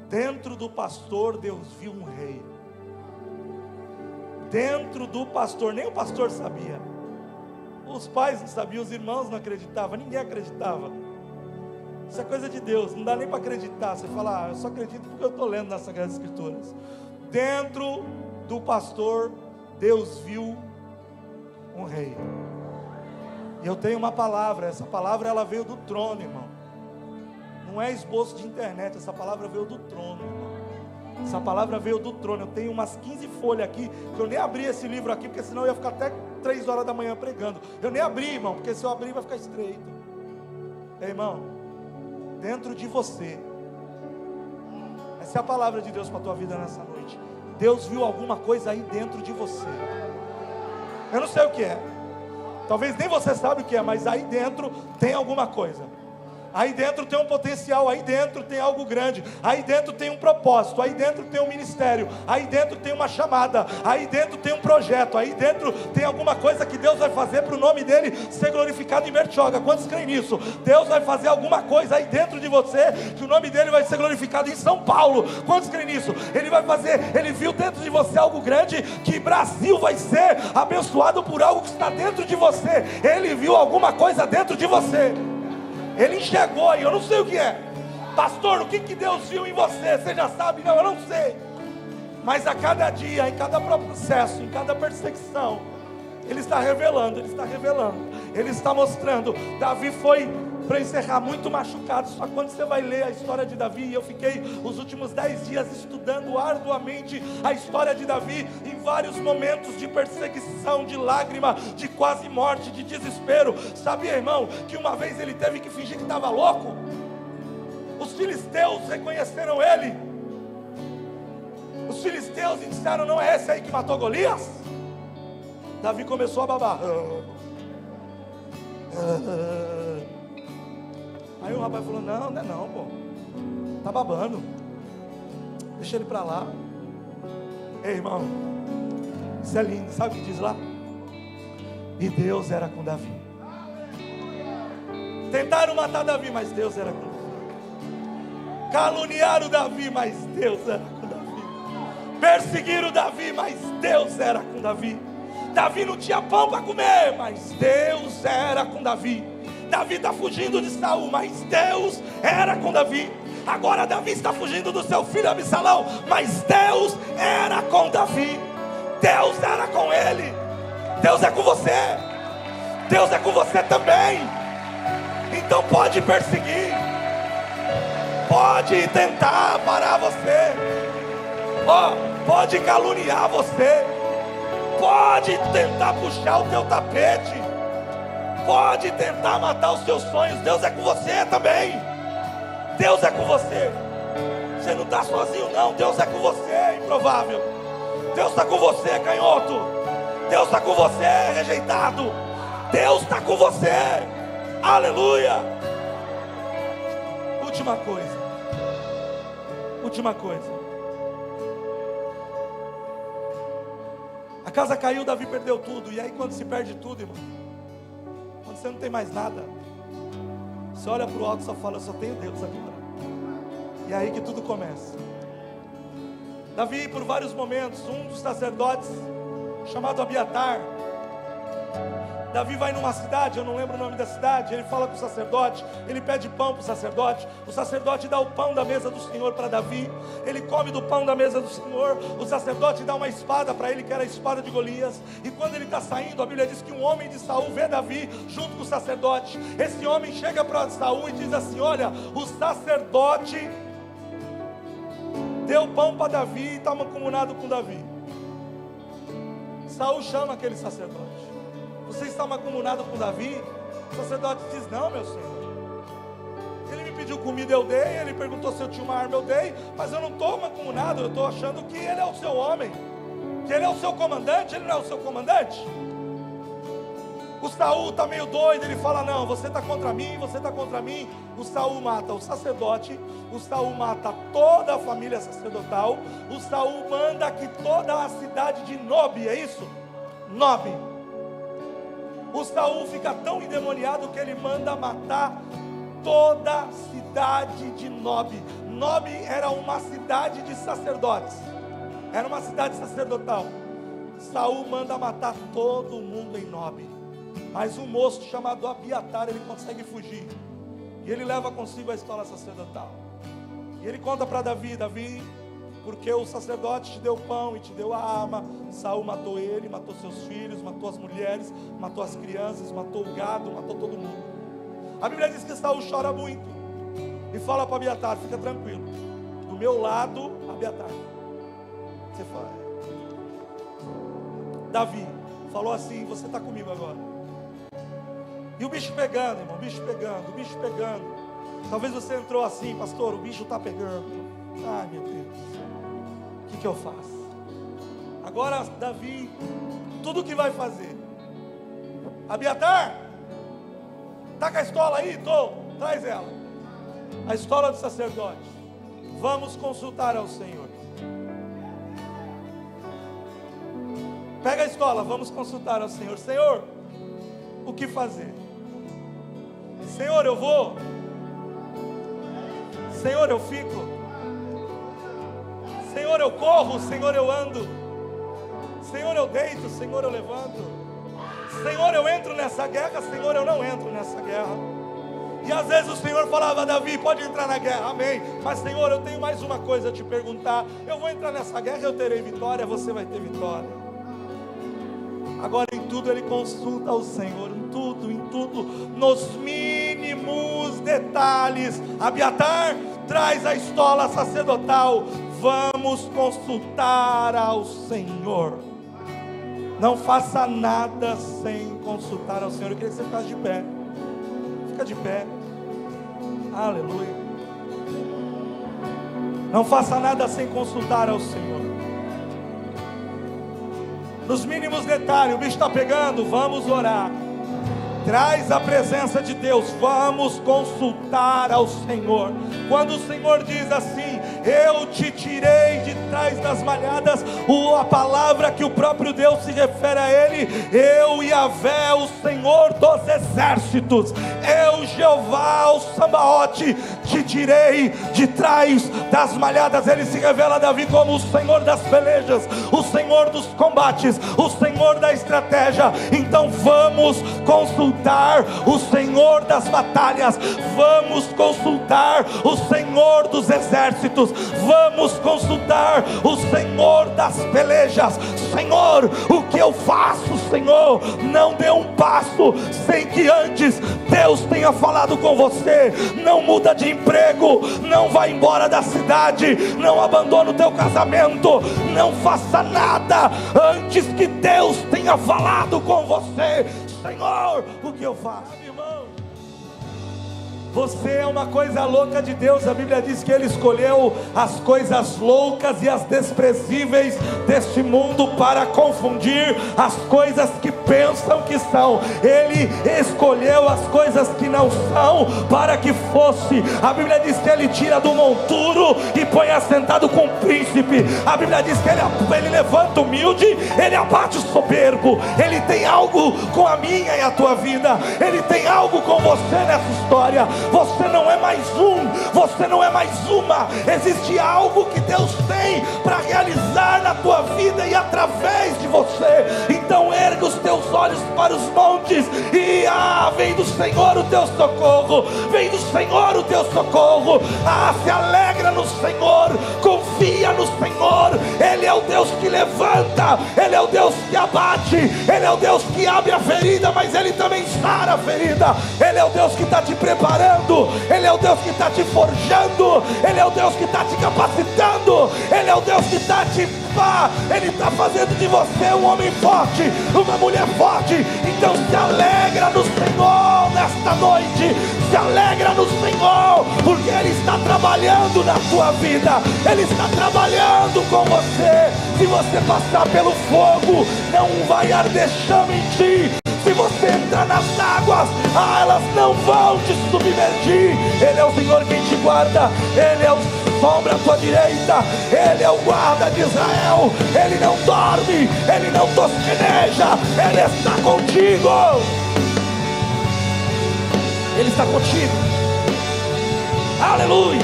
dentro do pastor Deus viu um rei. Dentro do pastor, nem o pastor sabia. Os pais não sabiam, os irmãos não acreditavam, ninguém acreditava. Isso é coisa de Deus, não dá nem para acreditar. Você fala, eu só acredito porque eu estou lendo nas Sagradas Escrituras. Dentro do pastor, Deus viu um rei. E eu tenho uma palavra, essa palavra ela veio do trono, irmão. Não é esboço de internet, essa palavra veio do trono, irmão. Essa palavra veio do trono. Eu tenho umas 15 folhas aqui, que eu nem abri esse livro aqui, porque senão eu ia ficar até 3 horas da manhã pregando. Eu nem abri, irmão, porque se eu abrir vai ficar estreito. Ei, irmão, dentro de você, essa é a palavra de Deus para a tua vida nessa noite. Deus viu alguma coisa aí dentro de você. Eu não sei o que é. Talvez nem você sabe o que é, mas aí dentro tem alguma coisa. Aí dentro tem um potencial, aí dentro tem algo grande, aí dentro tem um propósito, aí dentro tem um ministério, aí dentro tem uma chamada, aí dentro tem um projeto, aí dentro tem alguma coisa que Deus vai fazer para o nome dele ser glorificado em Bertioga. Quantos creem nisso? Deus vai fazer alguma coisa aí dentro de você, que o nome dele vai ser glorificado em São Paulo. Quantos creem nisso? Ele vai fazer, ele viu dentro de você algo grande, que Brasil vai ser abençoado por algo que está dentro de você. Ele viu alguma coisa dentro de você. Ele enxergou, e eu não sei o que é. Pastor, o que Deus viu em você? Você já sabe? Não, eu não sei. Mas a cada dia, em cada processo, em cada perseguição, Ele está revelando, Ele está mostrando. Davi foi, para encerrar, muito machucado. Só que quando você vai ler a história de Davi, e eu fiquei os últimos 10 dias estudando arduamente a história de Davi, em vários momentos de perseguição, de lágrima, de quase morte, de desespero. Sabia, irmão, que uma vez ele teve que fingir que estava louco? Os filisteus reconheceram ele. Os filisteus disseram, não é esse aí que matou Golias? Davi começou a babar. Aí o rapaz falou, não é não, pô. Tá babando. Deixa ele pra lá. Ei, irmão, isso é lindo. Sabe o que diz lá? E Deus era com Davi. Tentaram matar Davi, mas Deus era com Davi. Caluniaram Davi, mas Deus era com Davi. Perseguiram Davi, mas Deus era com Davi. Davi não tinha pão para comer, mas Deus era com Davi. Davi está fugindo de Saul, mas Deus era com Davi. Agora Davi está fugindo do seu filho Absalão, mas Deus era com Davi. Deus era com ele. Deus é com você. Deus é com você também. Então pode perseguir, pode tentar parar você, pode caluniar você, pode tentar puxar o teu tapete, pode tentar matar os seus sonhos. Deus é com você também. Deus é com você. está sozinho não, Deus é com você, improvável. Deus está com você, canhoto. Deus está com você, rejeitado. Deus está com você, aleluia. Última coisa. A casa caiu, Davi perdeu tudo. E aí quando se perde tudo, irmão, quando você não tem mais nada, você olha para o alto e só fala, eu só tenho Deus agora. E é aí que tudo começa. Davi, por vários momentos, um dos sacerdotes, chamado Abiatar, Davi vai numa cidade, eu não lembro o nome da cidade, ele fala com o sacerdote, ele pede pão para o sacerdote dá o pão da mesa do Senhor para Davi, ele come do pão da mesa do Senhor, o sacerdote dá uma espada para ele, que era a espada de Golias, e quando ele está saindo, a Bíblia diz que um homem de Saul vê Davi junto com o sacerdote, esse homem chega para Saul e diz assim, olha, o sacerdote deu pão para Davi e está mancomunado com Davi. Saul chama aquele sacerdote, você está mancomunado com Davi? O sacerdote diz, não, meu senhor, ele me pediu comida, eu dei, ele perguntou se eu tinha uma arma, eu dei, mas eu não estou mancomunado, eu estou achando que ele é o seu homem, que ele é o seu comandante, ele não é o seu comandante. O Saul está meio doido, ele fala, não, você está contra mim, o Saul mata o sacerdote, o Saul mata toda a família sacerdotal, o Saul manda que toda a cidade de Nobe, é isso? Nobe. O Saul fica tão endemoniado que ele manda matar toda a cidade de Nobe. Nobe era uma cidade de sacerdotes, era uma cidade sacerdotal. Saul manda matar todo mundo em Nobe, mas um moço chamado Abiatar, ele consegue fugir, e ele leva consigo a estola sacerdotal, e ele conta para Davi, Davi, porque o sacerdote te deu pão e te deu a arma, Saul matou ele, matou seus filhos, matou as mulheres, matou as crianças, matou o gado, matou todo mundo. A Bíblia diz que Saul chora muito e fala para Abiatar, fica tranquilo, do meu lado, Abiatar. Você fala, Davi falou assim, você está comigo agora. E o bicho pegando, irmão, o bicho pegando. Talvez você entrou assim, pastor, o bicho está pegando. Ai, meu Deus, o que eu faço? Agora Davi, tudo que vai fazer, Abiatar, tá com a estola aí? Traz ela, a estola do sacerdote, vamos consultar ao Senhor. Pega a estola, vamos consultar ao Senhor. Senhor, o que fazer? Senhor, eu vou? Senhor, eu fico? Senhor, eu corro? Senhor, eu ando? Senhor, eu deito? Senhor, eu levanto? Senhor, eu entro nessa guerra? Senhor, eu não entro nessa guerra. E às vezes o Senhor falava, Davi, pode entrar na guerra, amém. Mas Senhor, eu tenho mais uma coisa a te perguntar. Eu vou entrar nessa guerra, eu terei vitória, você vai ter vitória. Agora em tudo ele consulta ao Senhor, em tudo, nos mínimos detalhes. Abiatar, traz a estola sacerdotal, vamos consultar ao Senhor. Não faça nada sem consultar ao Senhor. Eu queria que você ficasse de pé. Fica de pé. Aleluia. Não faça nada sem consultar ao Senhor. Nos mínimos detalhes, o bicho está pegando, vamos orar. Traz a presença de Deus, vamos consultar ao Senhor. Quando o Senhor diz assim, eu te tirei de trás das malhadas, a palavra que o próprio Deus se refere a ele, eu Yahvé, o Senhor dos exércitos, eu Jeová, o Sambaote, te tirei de trás das malhadas. Ele se revela a Davi como o Senhor das pelejas, o Senhor dos combates, o Senhor da estratégia. Então vamos consultar o Senhor das batalhas, vamos consultar o Senhor dos exércitos, vamos consultar o Senhor das pelejas. Senhor, o que eu faço, Senhor? Não dê um passo sem que antes Deus tenha falado com você. Não muda de emprego, não vá embora da cidade, não abandone o teu casamento, não faça nada antes que Deus tenha falado com você. Senhor, o que eu faço, irmão? Você é uma coisa louca de Deus. A Bíblia diz que Ele escolheu as coisas loucas e as desprezíveis deste mundo para confundir as coisas que pensam que são. Ele escolheu as coisas que não são para que fosse. A Bíblia diz que Ele tira do monturo e põe assentado com o príncipe. A Bíblia diz que Ele levanta o humilde, Ele abate o soberbo. Ele tem algo com a minha e a tua vida. Ele tem algo com você nessa história. Você não é mais um, você não é mais uma. Existe algo que Deus tem para realizar na tua vida e através de você. Então erga os teus olhos para os montes e vem do Senhor o teu socorro. Vem do Senhor o teu socorro. Se alegra no Senhor, confia no Senhor. Ele é o Deus que levanta, Ele é o Deus que abate, Ele é o Deus que abre a ferida, mas Ele também sara a ferida. Ele é o Deus que está te preparando, Ele é o Deus que está te forjando, Ele é o Deus que está te capacitando, Ele é o Deus que está Ele está fazendo de você um homem forte, uma mulher forte. Então se alegra no Senhor nesta noite, se alegra no Senhor, porque Ele está trabalhando na tua vida, Ele está trabalhando com você. Se você passar pelo fogo, não vai arder chama em ti. Se você entrar nas águas, elas não vão te submergir. Ele é o Senhor quem te guarda, Ele é o sombra à tua direita, Ele é o guarda de Israel. Ele não dorme, Ele não tosqueneja, Ele está contigo. Ele está contigo. Aleluia,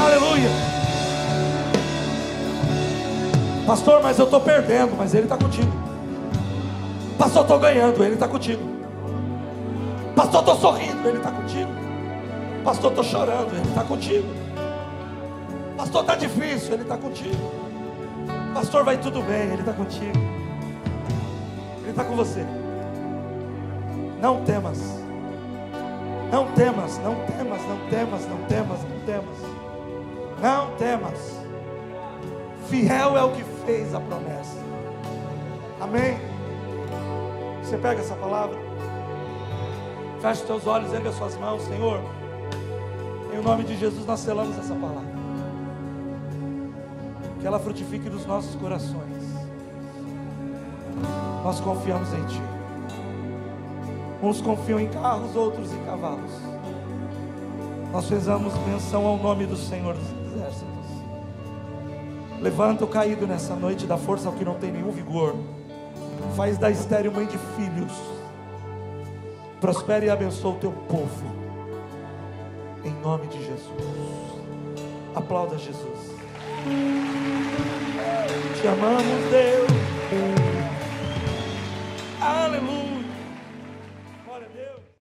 aleluia. Pastor, mas eu estou perdendo. Mas Ele está contigo. Pastor, estou ganhando. Ele está contigo. Pastor, estou sorrindo. Ele está contigo. Pastor, estou chorando. Ele está contigo. Pastor, está difícil. Ele está contigo. Pastor, vai tudo bem. Ele está contigo. Ele está com você. Não temas. Não temas, não temas, não temas, não temas, não temas. Não temas. Fiel é o que fez a promessa. Amém? Você pega essa palavra, fecha os teus olhos, erga as suas mãos. Senhor, em nome de Jesus nós selamos essa palavra, que ela frutifique nos nossos corações. Nós confiamos em Ti. Uns confiam em carros, outros em cavalos. Nós fizemos menção ao nome do Senhor dos Exércitos. Levanta o caído nessa noite, dá força ao que não tem nenhum vigor. Faz da estéril mãe de filhos. Prospere e abençoa o teu povo, em nome de Jesus. Aplauda Jesus. Te amamos, Deus.